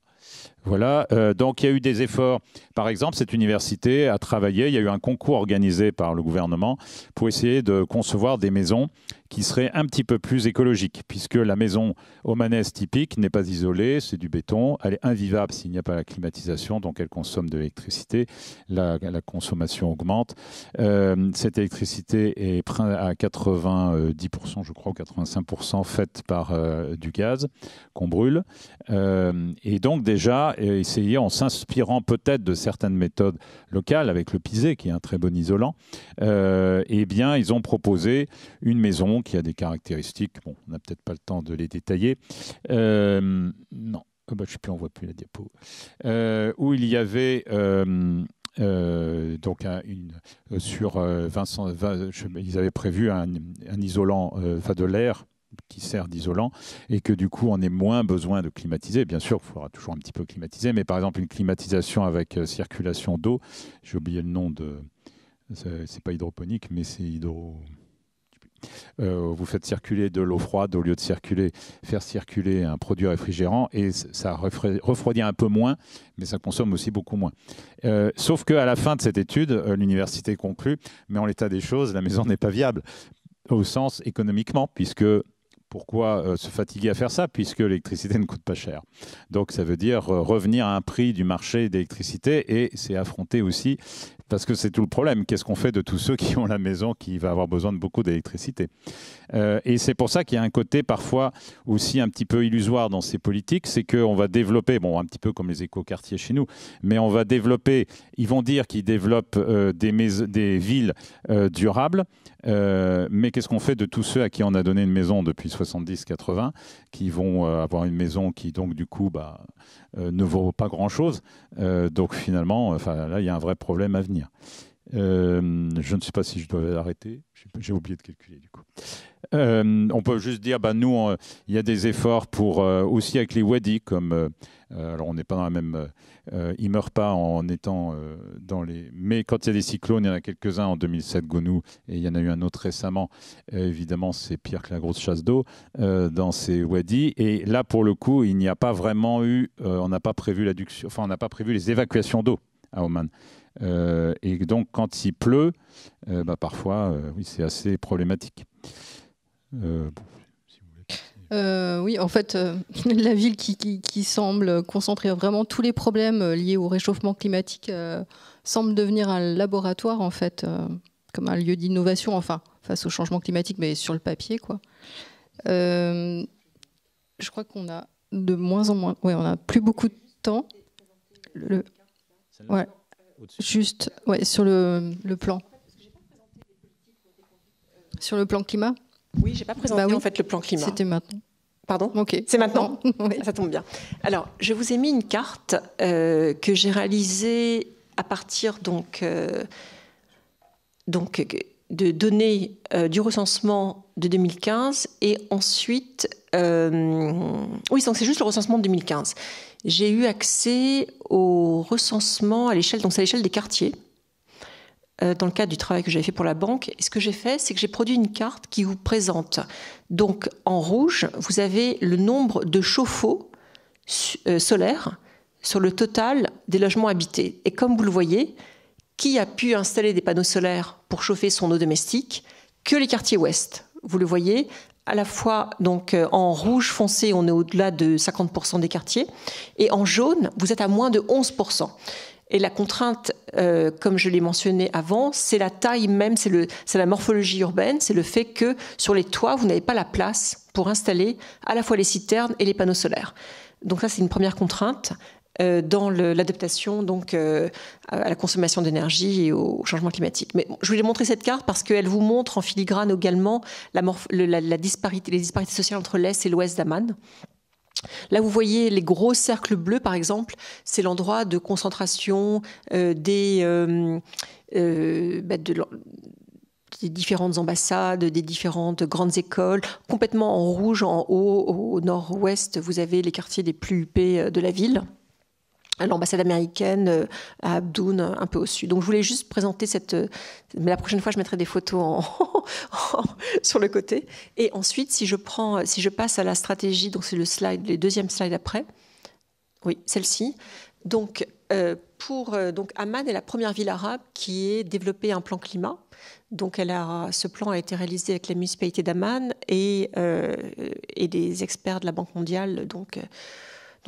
Voilà, donc il y a eu des efforts. Par exemple, cette université a travaillé, il y a eu un concours organisé par le gouvernement pour essayer de concevoir des maisons qui seraient un petit peu plus écologiques, puisque la maison omanaise typique n'est pas isolée, c'est du béton, elle est invivable s'il n'y a pas la climatisation, donc elle consomme de l'électricité, la consommation augmente. Cette électricité est à 90%, je crois, ou 85% faite par du gaz qu'on brûle. Et donc déjà, essayer, en s'inspirant peut-être de certaines méthodes locales, avec le pisé, qui est un très bon isolant, eh bien, ils ont proposé une maison qui a des caractéristiques, bon, on n'a peut-être pas le temps de les détailler, non, je ne sais plus, on ne voit plus la diapo, où il y avait... donc ils avaient prévu un isolant, de l'air qui sert d'isolant, et que du coup on ait moins besoin de climatiser. Bien sûr, il faudra toujours un petit peu climatiser, mais par exemple une climatisation avec circulation d'eau, j'ai oublié le nom de... C'est pas hydroponique, mais c'est vous faites circuler de l'eau froide au lieu de faire circuler un produit réfrigérant, et ça refroidit un peu moins, mais ça consomme aussi beaucoup moins. Sauf qu'à la fin de cette étude, l'université conclut, mais en l'état des choses, la maison n'est pas viable au sens économiquement, puisque pourquoi se fatiguer à faire ça, puisque l'électricité ne coûte pas cher. Donc ça veut dire revenir à un prix du marché d'électricité, et c'est affronter aussi, parce que c'est tout le problème, qu'est-ce qu'on fait de tous ceux qui ont la maison qui va avoir besoin de beaucoup d'électricité. Et c'est pour ça qu'il y a un côté parfois aussi un petit peu illusoire dans ces politiques, c'est qu'on va développer, bon, un petit peu comme les écoquartiers chez nous, mais on va développer, ils vont dire qu'ils développent des villes durables, mais qu'est-ce qu'on fait de tous ceux à qui on a donné une maison depuis 70-80, qui vont avoir une maison qui donc du coup ne vaut pas grand-chose. Donc finalement, là, il y a un vrai problème à venir. Je ne sais pas si je dois arrêter. J'ai oublié de calculer du coup. On peut juste dire, nous, il y a des efforts pour aussi avec les wadis, comme alors on n'est pas dans la même. Ils meurent pas en étant dans les. Mais quand il y a des cyclones, il y en a quelques-uns en 2007, Gonou, et il y en a eu un autre récemment. Évidemment, c'est pire que la grosse chasse d'eau dans ces wadis. Et là, pour le coup, il n'y a pas vraiment eu. On n'a pas prévu l'adduction. Enfin, on n'a pas prévu les évacuations d'eau à Oman. Et donc, quand il pleut, parfois, oui, c'est assez problématique. Oui, en fait, la ville qui semble concentrer vraiment tous les problèmes liés au réchauffement climatique semble devenir un laboratoire, en fait, comme un lieu d'innovation, enfin, face au changement climatique, mais sur le papier, quoi. Je crois qu'on a de moins en moins... Ouais, on n'a plus beaucoup de temps. Ouais. Juste, ouais, sur le plan. Sur le plan climat ? Oui, j'ai pas présenté oui. En fait le plan climat. C'était maintenant. Pardon ? Ok. C'est maintenant ? Oui. Ça tombe bien. Alors, je vous ai mis une carte que j'ai réalisée à partir de données du recensement de 2015 et ensuite... oui, donc c'est juste le recensement de 2015. J'ai eu accès au recensement à l'échelle, donc c'est à l'échelle des quartiers, dans le cadre du travail que j'avais fait pour la banque. Et ce que j'ai fait, c'est que j'ai produit une carte qui vous présente. Donc, en rouge, vous avez le nombre de chauffe-eau solaires sur le total des logements habités. Et comme vous le voyez, qui a pu installer des panneaux solaires pour chauffer son eau domestique ? Que les quartiers ouest. Vous le voyez, à la fois donc en rouge foncé, on est au-delà de 50% des quartiers, et en jaune, vous êtes à moins de 11%. Et la contrainte, comme je l'ai mentionné avant, c'est la taille même, c'est la morphologie urbaine, c'est le fait que sur les toits, vous n'avez pas la place pour installer à la fois les citernes et les panneaux solaires. Donc ça, c'est une première contrainte dans l'adaptation donc à la consommation d'énergie et au changement climatique. Mais je voulais montrer cette carte parce qu'elle vous montre en filigrane également les disparités sociales entre l'Est et l'Ouest d'Amman. Là, vous voyez les gros cercles bleus, par exemple, c'est l'endroit de concentration des différentes ambassades, des différentes grandes écoles. Complètement en rouge, en haut, au nord-ouest, vous avez les quartiers les plus huppés de la ville. L'ambassade américaine à Abdoun, un peu au sud. Donc je voulais juste présenter mais la prochaine fois je mettrai des photos sur le côté. Et ensuite, si je passe à la stratégie, donc c'est le deuxième slide après. Oui, celle-ci. Donc Amman est la première ville arabe qui ait développé un plan climat. Donc ce plan a été réalisé avec la municipalité d'Amman et des experts de la Banque mondiale, dont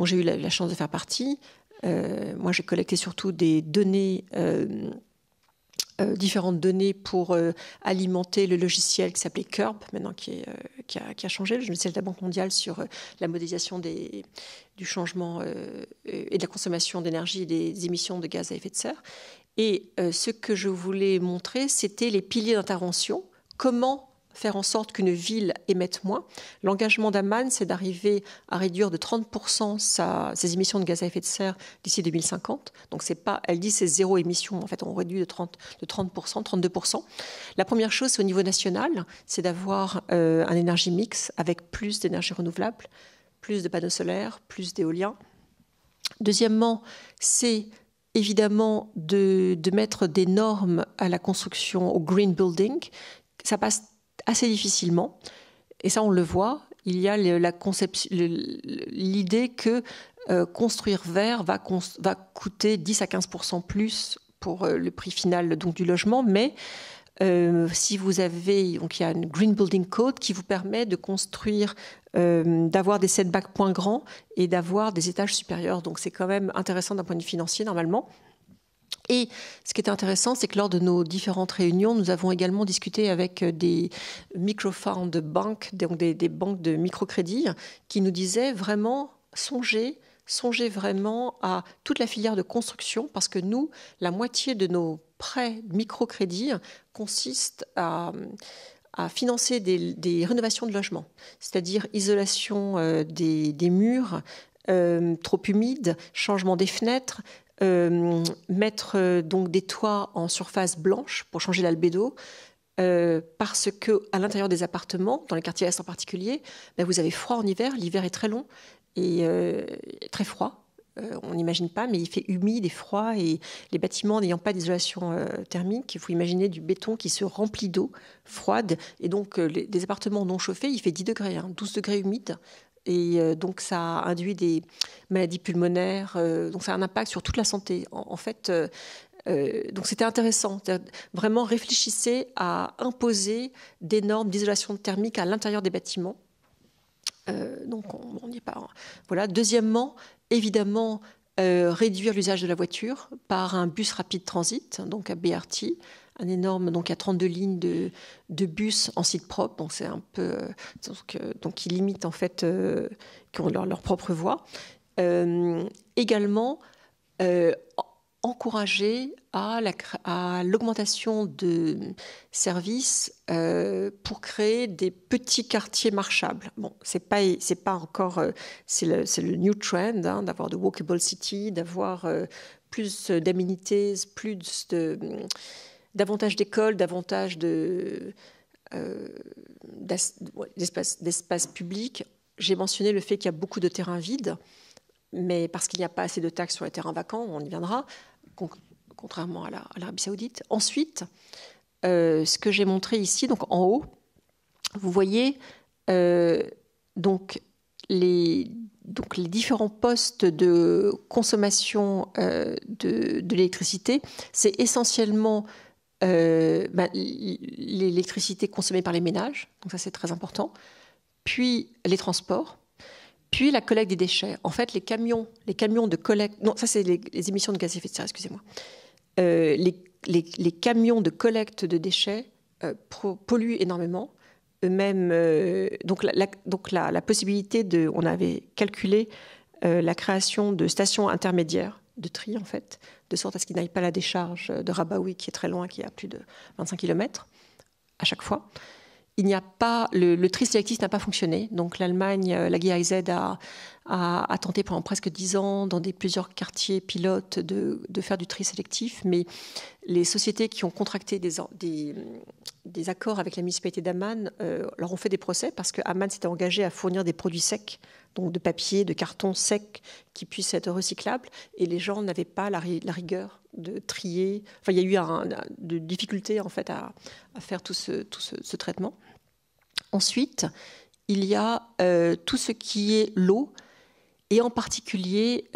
j'ai eu la chance de faire partie. Moi, j'ai collecté surtout des données, différentes données pour alimenter le logiciel qui s'appelait Curb, maintenant qui a changé, le logiciel de la Banque mondiale sur la modélisation du changement et de la consommation d'énergie et des émissions de gaz à effet de serre. Et ce que je voulais montrer, c'était les piliers d'intervention. Comment faire en sorte qu'une ville émette moins. L'engagement d'Amman, c'est d'arriver à réduire de 30% ses émissions de gaz à effet de serre d'ici 2050. Donc elle dit c'est zéro émission, en fait on réduit de 30%, 32%. La première chose, c'est au niveau national, c'est d'avoir un énergie mix avec plus d'énergie renouvelable, plus de panneaux solaires, plus d'éoliens. Deuxièmement, c'est évidemment de mettre des normes à la construction, au green building. Ça passe assez difficilement, et ça on le voit, il y a l'idée que construire vert va coûter 10 à 15% plus pour le prix final donc, du logement, mais Si vous avez, donc il y a une Green Building Code qui vous permet de construire, d'avoir des setbacks point grands et d'avoir des étages supérieurs. Donc c'est quand même intéressant d'un point de vue financier normalement. Et ce qui est intéressant, c'est que lors de nos différentes réunions, nous avons également discuté avec des microfound banks, donc des banques de microcrédit, qui nous disaient vraiment songez vraiment à toute la filière de construction, parce que nous, la moitié de nos prêts microcrédits consiste à financer des rénovations de logements, c'est-à-dire isolation des murs trop humides, changement des fenêtres, mettre donc des toits en surface blanche pour changer l'albédo, parce que à l'intérieur des appartements, dans les quartiers est en particulier, vous avez froid en hiver, l'hiver est très long et très froid. On n'imagine pas, mais il fait humide et froid, et les bâtiments n'ayant pas d'isolation thermique, il faut imaginer du béton qui se remplit d'eau froide, et donc des appartements non chauffés, il fait 10 degrés, 12 degrés humides. Et donc, ça induit des maladies pulmonaires. Donc, ça a un impact sur toute la santé. En fait, donc c'était intéressant. Vraiment, réfléchissez à imposer des normes d'isolation thermique à l'intérieur des bâtiments. Donc, on n'y est pas. Voilà. Deuxièmement, évidemment, réduire l'usage de la voiture par un bus rapide transit, donc un BRT. Un énorme, donc à 32 lignes de bus en site propre, donc c'est un peu, donc qui limite en fait, qui ont leur propre voie. Également, encourager à l'augmentation de services pour créer des petits quartiers marchables. Bon, c'est pas encore, c'est le new trend, d'avoir de walkable city, d'avoir plus d'aménités, plus davantage d'écoles, davantage d'espaces publics. J'ai mentionné le fait qu'il y a beaucoup de terrains vides, mais parce qu'il n'y a pas assez de taxes sur les terrains vacants, on y viendra, contrairement à l'Arabie Saoudite. Ensuite, ce que j'ai montré ici, donc en haut, vous voyez donc les différents postes de consommation de l'électricité. C'est essentiellement l'électricité consommée par les ménages, donc ça c'est très important, puis les transports, puis la collecte des déchets. En fait, les camions de collecte, non, ça c'est les émissions de gaz à effet de serre, excusez-moi. Les camions de collecte de déchets polluent énormément. Eux-mêmes, donc la possibilité on avait calculé la création de stations intermédiaires de tri, en fait, de sorte à ce qu'il n'aille pas la décharge de Rabaoui, qui est très loin, qui est à plus de 25 km à chaque fois. Il n'y a pas, le tri sélectif n'a pas fonctionné. Donc l'Allemagne, la GIZ a tenté pendant presque 10 ans, dans plusieurs quartiers pilotes, de faire du tri sélectif. Mais les sociétés qui ont contracté des accords avec la municipalité d'Amman leur ont fait des procès, parce que Amman s'était engagé à fournir des produits secs, donc de papier, de carton sec, qui puissent être recyclables. Et les gens n'avaient pas la rigueur de trier. Enfin, il y a eu de difficultés en fait à faire tout ce traitement. Ensuite, il y a tout ce qui est l'eau, et en particulier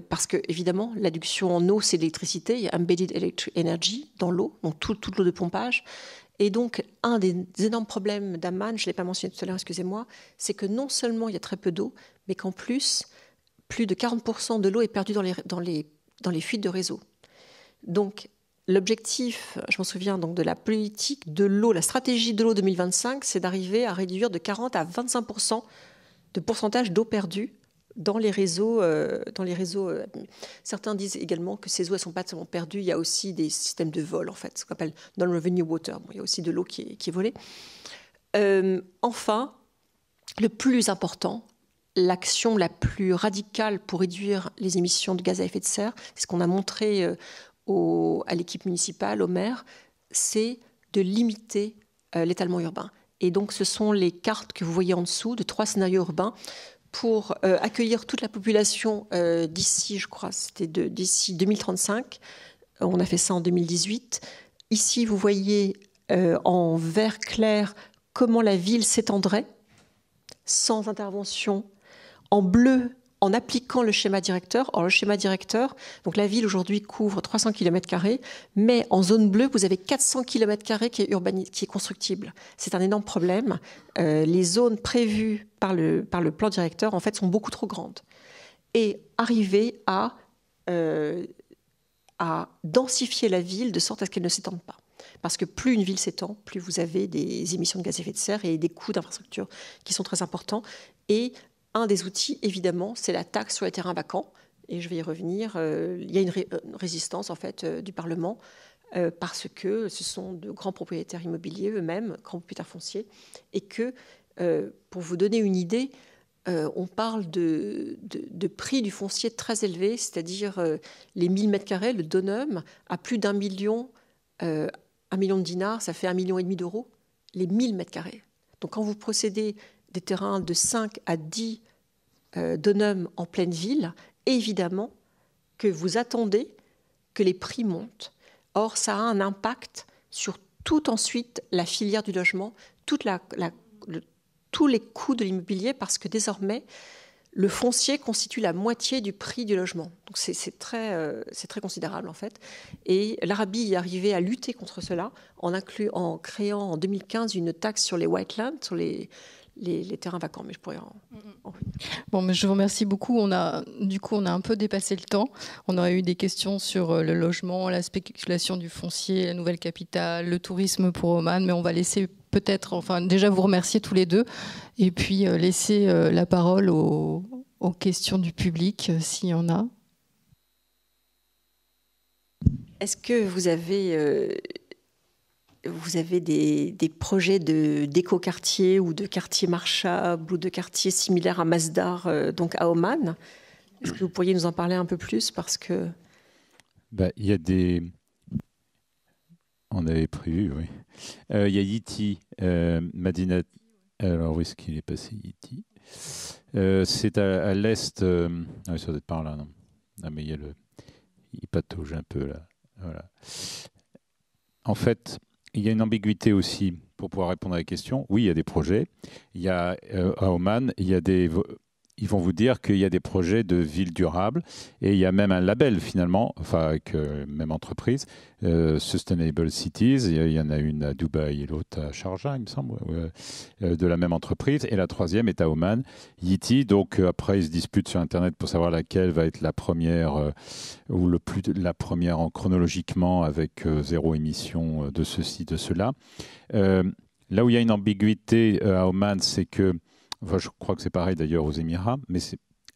parce que évidemment l'adduction en eau c'est l'électricité, il y a embedded electric energy dans l'eau, donc toute l'eau de pompage. Et donc un des énormes problèmes d'Amman, je ne l'ai pas mentionné tout à l'heure, excusez-moi, c'est que non seulement il y a très peu d'eau, mais qu'en plus de 40% de l'eau est perdue dans les fuites de réseau. Donc, l'objectif, je m'en souviens, donc, de la politique de l'eau, la stratégie de l'eau 2025, c'est d'arriver à réduire de 40 à 25% de pourcentage d'eau perdue dans les réseaux. Certains disent également que ces eaux ne sont pas tellement perdues. Il y a aussi des systèmes de vol, en fait, ce qu'on appelle non-revenue water. Bon, il y a aussi de l'eau qui est volée. Enfin, le plus important, l'action la plus radicale pour réduire les émissions de gaz à effet de serre, c'est ce qu'on a montré à l'équipe municipale, au maire, c'est de limiter l'étalement urbain. Et donc, ce sont les cartes que vous voyez en dessous de 3 scénarios urbains pour accueillir toute la population d'ici, je crois, c'était d'ici 2035. On a fait ça en 2018. Ici, vous voyez en vert clair comment la ville s'étendrait sans intervention. En bleu, en appliquant le schéma directeur. Or, le schéma directeur, donc la ville aujourd'hui couvre 300 km², mais en zone bleue, vous avez 400 km² qui est constructible. C'est un énorme problème. Les zones prévues par le plan directeur, en fait, sont beaucoup trop grandes. Et arriver à densifier la ville de sorte à ce qu'elle ne s'étende pas. Parce que plus une ville s'étend, plus vous avez des émissions de gaz à effet de serre et des coûts d'infrastructure qui sont très importants. Et un des outils, évidemment, c'est la taxe sur les terrains vacants. Et je vais y revenir. Il y a une résistance, en fait, du Parlement parce que ce sont de grands propriétaires immobiliers eux-mêmes, grands propriétaires fonciers, et que, pour vous donner une idée, on parle de prix du foncier très élevé, c'est-à-dire les 1000 m², le donum, à plus d'1 million, 1 million de dinars, ça fait 1,5 million d'euros, les 1000 m². Donc quand vous procédez des terrains de 5 à 10 donums en pleine ville, évidemment que vous attendez que les prix montent. Or, ça a un impact sur toute ensuite la filière du logement, tous les coûts de l'immobilier, parce que désormais, le foncier constitue la moitié du prix du logement. Donc c'est très considérable en fait. Et l'Arabie est arrivée à lutter contre cela en créant en 2015 une taxe sur les white land, sur les terrains vacants. Mais je pourrais en Bon, mais je vous remercie beaucoup. On a un peu dépassé le temps. On aurait eu des questions sur le logement, la spéculation du foncier, la nouvelle capitale, le tourisme pour Oman, mais on va laisser déjà vous remercier tous les deux, et puis laisser la parole aux questions du public, s'il y en a. Est-ce que vous avez des projets d'éco-quartiers ou de quartiers marchables ou de quartiers similaires à Masdar, donc à Oman? Est-ce que vous pourriez nous en parler un peu plus, parce que... Il y a des... On avait prévu, oui. Il y a Yiti, Madinat. Alors, où est-ce qu'il est passé, Yiti? C'est à l'est. Ça doit être par là, non? Ah, mais il patauge un peu, là. Voilà. En fait, il y a une ambiguïté aussi pour pouvoir répondre à la question. Oui, il y a des projets. Il y a, à Oman, ils vont vous dire qu'il y a des projets de ville durable, et il y a même un label finalement, enfin avec même entreprise, Sustainable Cities. Il y en a une à Dubaï et l'autre à Sharjah, il me semble, de la même entreprise. Et la troisième est à Oman, Yiti. Donc après, ils se disputent sur Internet pour savoir laquelle va être la première la première chronologiquement avec zéro émission de ceci, de cela. Là où il y a une ambiguïté à Oman, c'est que je crois que c'est pareil d'ailleurs aux Émirats, mais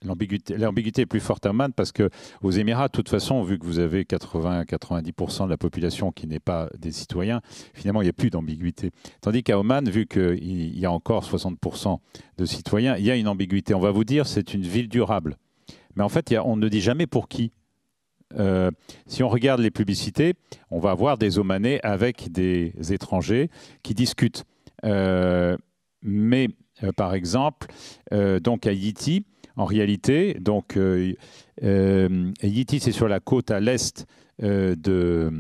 l'ambiguïté est plus forte à Oman parce qu'aux Émirats, de toute façon, vu que vous avez 80-90% de la population qui n'est pas des citoyens, finalement, il n'y a plus d'ambiguïté. Tandis qu'à Oman, vu qu'il y a encore 60% de citoyens, il y a une ambiguïté. On va vous dire c'est une ville durable. Mais en fait, on ne dit jamais pour qui. Si on regarde les publicités, on va avoir des Omanais avec des étrangers qui discutent. Mais par exemple, donc à Yiti, en réalité, donc Yiti, c'est sur la côte à l'est de...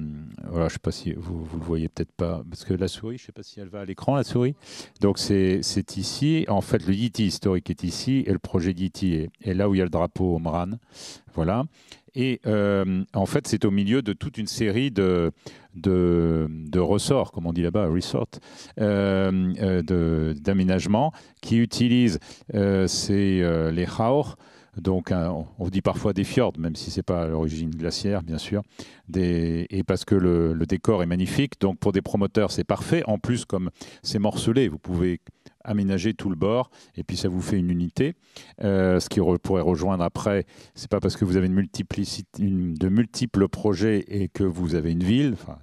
Voilà, je ne sais pas si vous le voyez peut-être pas, parce que la souris, je ne sais pas si elle va à l'écran, la souris. Donc c'est ici. En fait, le Yiti historique est ici, et le projet Yiti est là où il y a le drapeau Omran. Voilà. Et en fait, c'est au milieu de toute une série de ressorts, comme on dit là-bas, resort, d'aménagements qui utilisent les Khaor. Donc, on dit parfois des fjords, même si ce n'est pas à l'origine glaciaire, bien sûr, et parce que le décor est magnifique. Donc, pour des promoteurs, c'est parfait. En plus, comme c'est morcelé, vous pouvez aménager tout le bord, et puis ça vous fait une unité. Ce qui pourrait rejoindre après, c'est pas parce que vous avez de multiples projets et que vous avez une ville, enfin,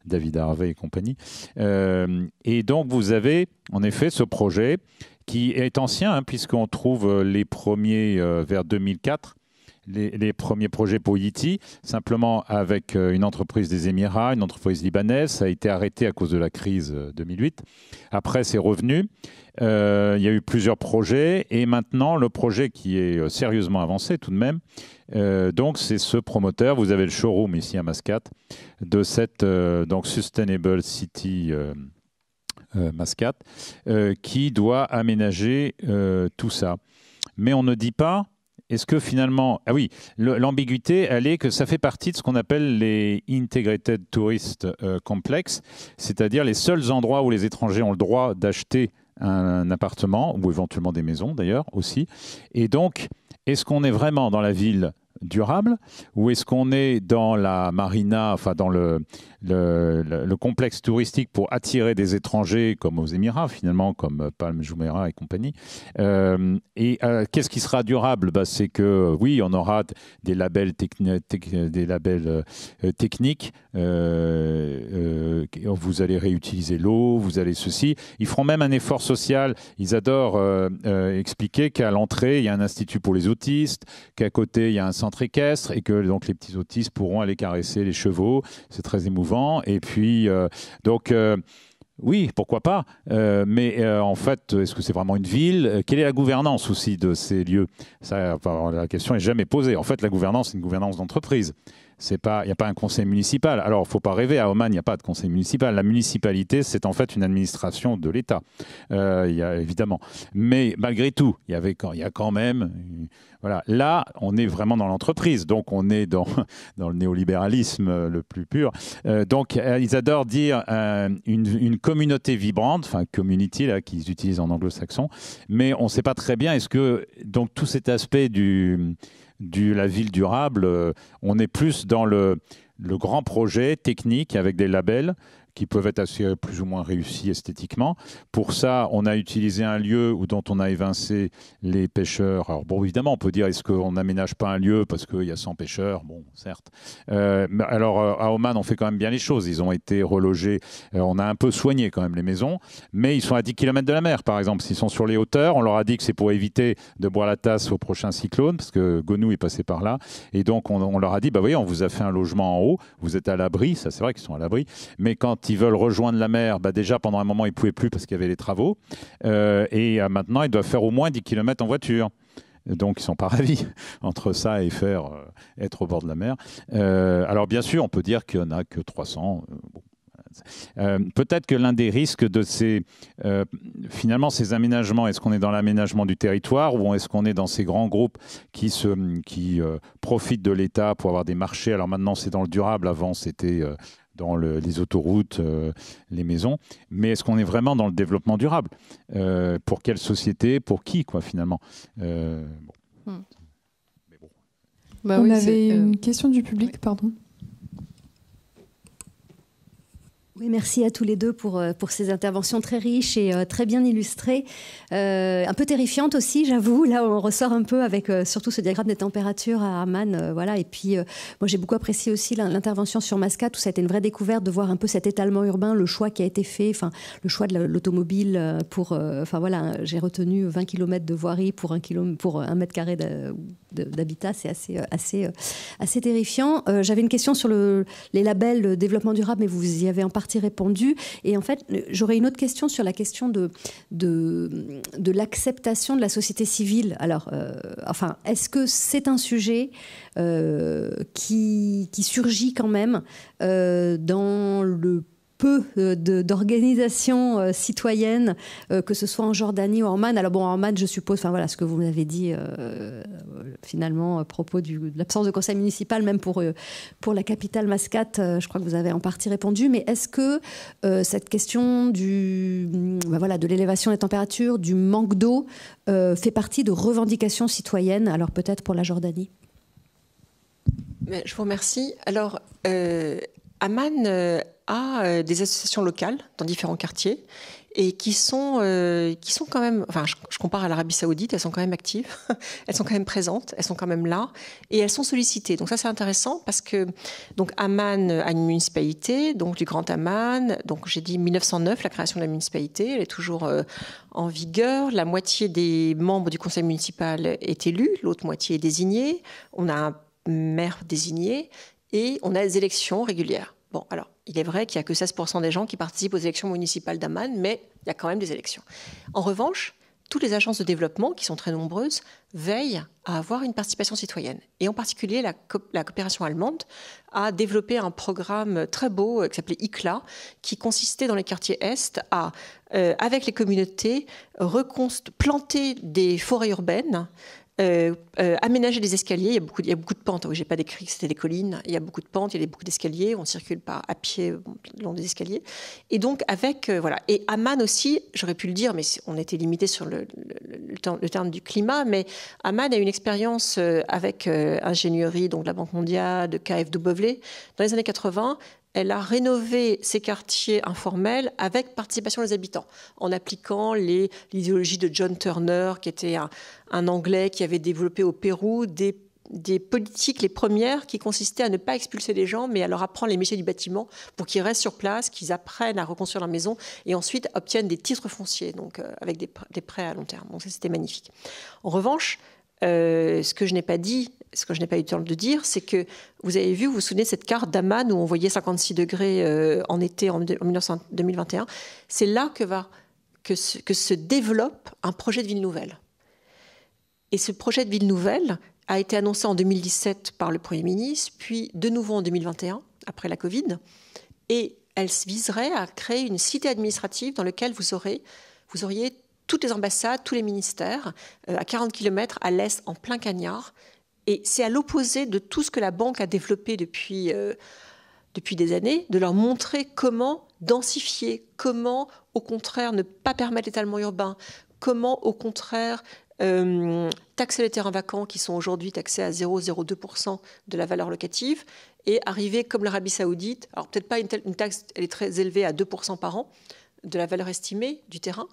David Harvey et compagnie. Et donc, vous avez en effet ce projet qui est ancien, puisqu'on trouve les premiers vers 2004, les premiers projets pour Yiti, simplement avec une entreprise des Émirats, une entreprise libanaise. Ça a été arrêté à cause de la crise 2008. Après, c'est revenu. Il y a eu plusieurs projets, et maintenant, le projet qui est sérieusement avancé tout de même, donc c'est ce promoteur. Vous avez le showroom ici à Mascate de cette donc Sustainable City Mascate, qui doit aménager tout ça. Mais on ne dit pas est-ce que finalement... Ah oui, l'ambiguïté, elle est que ça fait partie de ce qu'on appelle les Integrated Tourist Complex, c'est-à-dire les seuls endroits où les étrangers ont le droit d'acheter un appartement, ou éventuellement des maisons d'ailleurs aussi. Et donc, est-ce qu'on est vraiment dans la ville durable ou est-ce qu'on est dans la marina, enfin dans le complexe touristique pour attirer des étrangers comme aux Émirats finalement, comme Palm Jumeirah et compagnie. Qu'est-ce qui sera durable? C'est que oui, on aura des labels techniques. Vous allez réutiliser l'eau, vous allez ceci. Ils feront même un effort social. Ils adorent expliquer qu'à l'entrée, il y a un institut pour les autistes, qu'à côté, il y a un centre équestre et que donc les petits autistes pourront aller caresser les chevaux. C'est très émouvant. Et puis, oui, pourquoi pas. Mais en fait, est-ce que c'est vraiment une ville? Quelle est la gouvernance aussi de ces lieux? Ça, la question n'est jamais posée. En fait, la gouvernance, c'est une gouvernance d'entreprise. Il n'y a pas un conseil municipal. Alors, il ne faut pas rêver, à Oman, il n'y a pas de conseil municipal. La municipalité, c'est en fait une administration de l'État, évidemment. Mais malgré tout, il y a quand même... Voilà. Là, on est vraiment dans l'entreprise, donc on est dans le néolibéralisme le plus pur. Donc, ils adorent dire une communauté vibrante, enfin community là qu'ils utilisent en anglo-saxon, mais on ne sait pas très bien est-ce que donc tout cet aspect de la ville durable, on est plus dans le grand projet technique avec des labels qui peuvent être assez plus ou moins réussis esthétiquement. Pour ça, on a utilisé un lieu dont on a évincé les pêcheurs. Alors bon, évidemment, on peut dire, est-ce qu'on n'aménage pas un lieu parce qu'il y a 100 pêcheurs? Bon, certes. Alors, à Oman, on fait quand même bien les choses. Ils ont été relogés. On a un peu soigné quand même les maisons, mais ils sont à 10 km de la mer, par exemple. S'ils sont sur les hauteurs, on leur a dit que c'est pour éviter de boire la tasse au prochain cyclone, parce que Gonou est passé par là. Et donc, on leur a dit, voyez, on vous a fait un logement en haut, vous êtes à l'abri. Ça, c'est vrai qu'ils sont à l'abri. Mais quand ils veulent rejoindre la mer, déjà pendant un moment ils ne pouvaient plus parce qu'il y avait les travaux et maintenant ils doivent faire au moins 10 km en voiture, donc ils ne sont pas ravis entre ça et être au bord de la mer. Alors bien sûr on peut dire qu'il n'y en a que 300. Peut-être que l'un des risques de finalement ces aménagements, est-ce qu'on est dans l'aménagement du territoire ou est-ce qu'on est dans ces grands groupes qui profitent de l'État pour avoir des marchés? Alors maintenant c'est dans le durable, avant c'était dans les autoroutes, les maisons. Mais est-ce qu'on est vraiment dans le développement durable? Pour quelle société? Pour qui, quoi, finalement? Mais bon. On avait une question du public, pardon. Oui, merci à tous les deux pour ces interventions très riches et très bien illustrées. Un peu terrifiantes aussi, j'avoue. Là, on ressort un peu avec surtout ce diagramme des températures à Amman. Voilà. Et puis, moi, j'ai beaucoup apprécié aussi l'intervention sur Mascate, où ça a été une vraie découverte de voir un peu cet étalement urbain, le choix qui a été fait, le choix de l'automobile pour... voilà, j'ai retenu 20 km de voirie pour 1 mètre carré d'habitat. C'est assez terrifiant. J'avais une question sur les labels de développement durable, mais vous y avez en partie répondu. Et en fait, j'aurais une autre question sur la question de l'acceptation de la société civile. Alors, est-ce que c'est un sujet qui surgit quand même dans le peu d'organisations citoyennes, que ce soit en Jordanie ou en Oman. Alors bon, en Oman, je suppose, ce que vous m'avez dit finalement à propos de l'absence de conseil municipal, même pour la capitale Mascate, je crois que vous avez en partie répondu. Mais est-ce que cette question de l'élévation des températures, du manque d'eau, fait partie de revendications citoyennes, alors peut-être pour la Jordanie? Je vous remercie. Alors, Amman a des associations locales dans différents quartiers et qui sont quand même, je compare à l'Arabie Saoudite, elles sont quand même actives, elles sont quand même présentes, elles sont quand même là et elles sont sollicitées. Donc ça c'est intéressant parce que donc Amman a une municipalité, donc du Grand Amman. Donc j'ai dit 1909 la création de la municipalité, elle est toujours en vigueur. La moitié des membres du conseil municipal est élue, l'autre moitié est désignée. On a un maire désigné et on a des élections régulières. Bon, alors, il est vrai qu'il n'y a que 16% des gens qui participent aux élections municipales d'Amman, mais il y a quand même des élections. En revanche, toutes les agences de développement, qui sont très nombreuses, veillent à avoir une participation citoyenne. Et en particulier, la coopération allemande a développé un programme très beau qui s'appelait ICLA, qui consistait dans les quartiers Est à, avec les communautés, planter des forêts urbaines aménager des escaliers. Il y a beaucoup de pentes. Je n'ai pas décrit que c'était des collines. Il y a beaucoup de pentes, il y a beaucoup d'escaliers. On circule à pied le long des escaliers. Et donc, voilà. Et Amman aussi, j'aurais pu le dire, mais on était limité sur le terme du climat. Mais Amman a une expérience avec ingénierie, donc de la Banque mondiale, de KfW. Dans les années 80, elle a rénové ses quartiers informels avec participation des habitants, en appliquant l'idéologie de John Turner, qui était un Anglais qui avait développé au Pérou des politiques, les premières, qui consistaient à ne pas expulser les gens, mais à leur apprendre les métiers du bâtiment pour qu'ils restent sur place, qu'ils apprennent à reconstruire leur maison et ensuite obtiennent des titres fonciers, donc avec des prêts à long terme. Donc ça, c'était magnifique. En revanche, ce que je n'ai pas dit, ce que je n'ai pas eu le temps de dire, c'est que vous avez vu, vous vous souvenez de cette carte d'Amman où on voyait 56 degrés en été en 2021. C'est là que se développe un projet de ville nouvelle. Et ce projet de ville nouvelle a été annoncé en 2017 par le Premier ministre, puis de nouveau en 2021, après la Covid. Et elle viserait à créer une cité administrative dans laquelle vous auriez toutes les ambassades, tous les ministères, à 40 km à l'est, en plein cagnard. Et c'est à l'opposé de tout ce que la banque a développé depuis des années, de leur montrer comment densifier, comment, au contraire, ne pas permettre l'étalement urbain, comment, au contraire, taxer les terrains vacants qui sont aujourd'hui taxés à 0,02% de la valeur locative et arriver comme l'Arabie Saoudite, alors peut-être pas une taxe, elle est très élevée à 2% par an de la valeur estimée du terrain,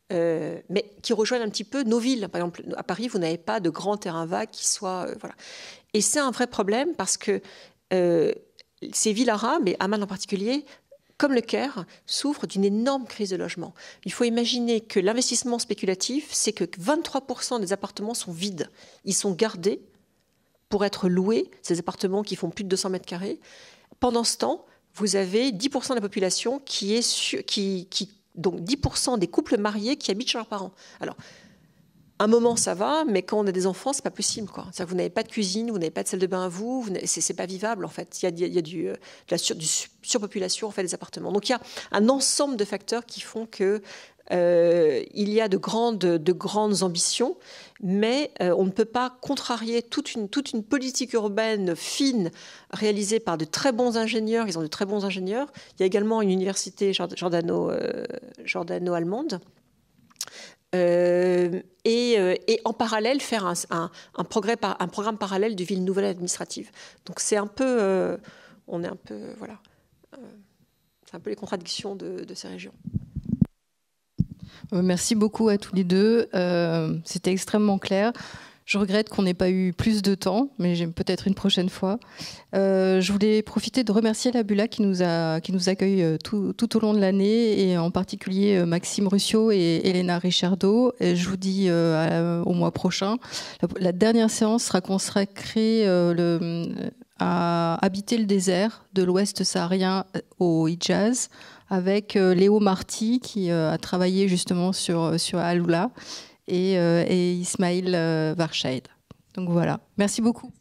mais qui rejoignent un petit peu nos villes. Par exemple, à Paris, vous n'avez pas de grands terrains vagues qui soient... voilà. Et c'est un vrai problème parce que ces villes arabes, et Amman en particulier, comme le Caire, souffrent d'une énorme crise de logement. Il faut imaginer que l'investissement spéculatif, c'est que 23% des appartements sont vides. Ils sont gardés pour être loués, ces appartements qui font plus de 200 mètres carrés. Pendant ce temps, vous avez 10% de la population donc 10% des couples mariés qui habitent chez leurs parents. Alors, un moment, ça va, mais quand on a des enfants, c'est pas possible, quoi. C'est-à-dire que vous n'avez pas de cuisine, vous n'avez pas de salle de bain à vous, c'est pas vivable, en fait. Il y a du surpopulation, en fait, des appartements. Donc, il y a un ensemble de facteurs qui font que il y a de grandes ambitions, mais on ne peut pas contrarier toute une politique urbaine fine réalisée par de très bons ingénieurs. Ils ont de très bons ingénieurs. Il y a également une université jordano-allemande. Et en parallèle, faire un programme parallèle de ville nouvelle administrative. Donc c'est un peu... on est un peu... Voilà. C'est un peu les contradictions de ces régions. Merci beaucoup à tous les deux. C'était extrêmement clair. Je regrette qu'on n'ait pas eu plus de temps, mais peut-être une prochaine fois. Je voulais profiter de remercier la Bula qui nous accueille tout au long de l'année, et en particulier Maxime Ruscio et Elena Richardo. Et je vous dis au mois prochain. La dernière séance sera consacrée à habiter le désert de l'Ouest saharien au Hijaz, avec Léo Marty qui a travaillé justement sur Alula, et Ismail Varchaid. Donc voilà, merci beaucoup.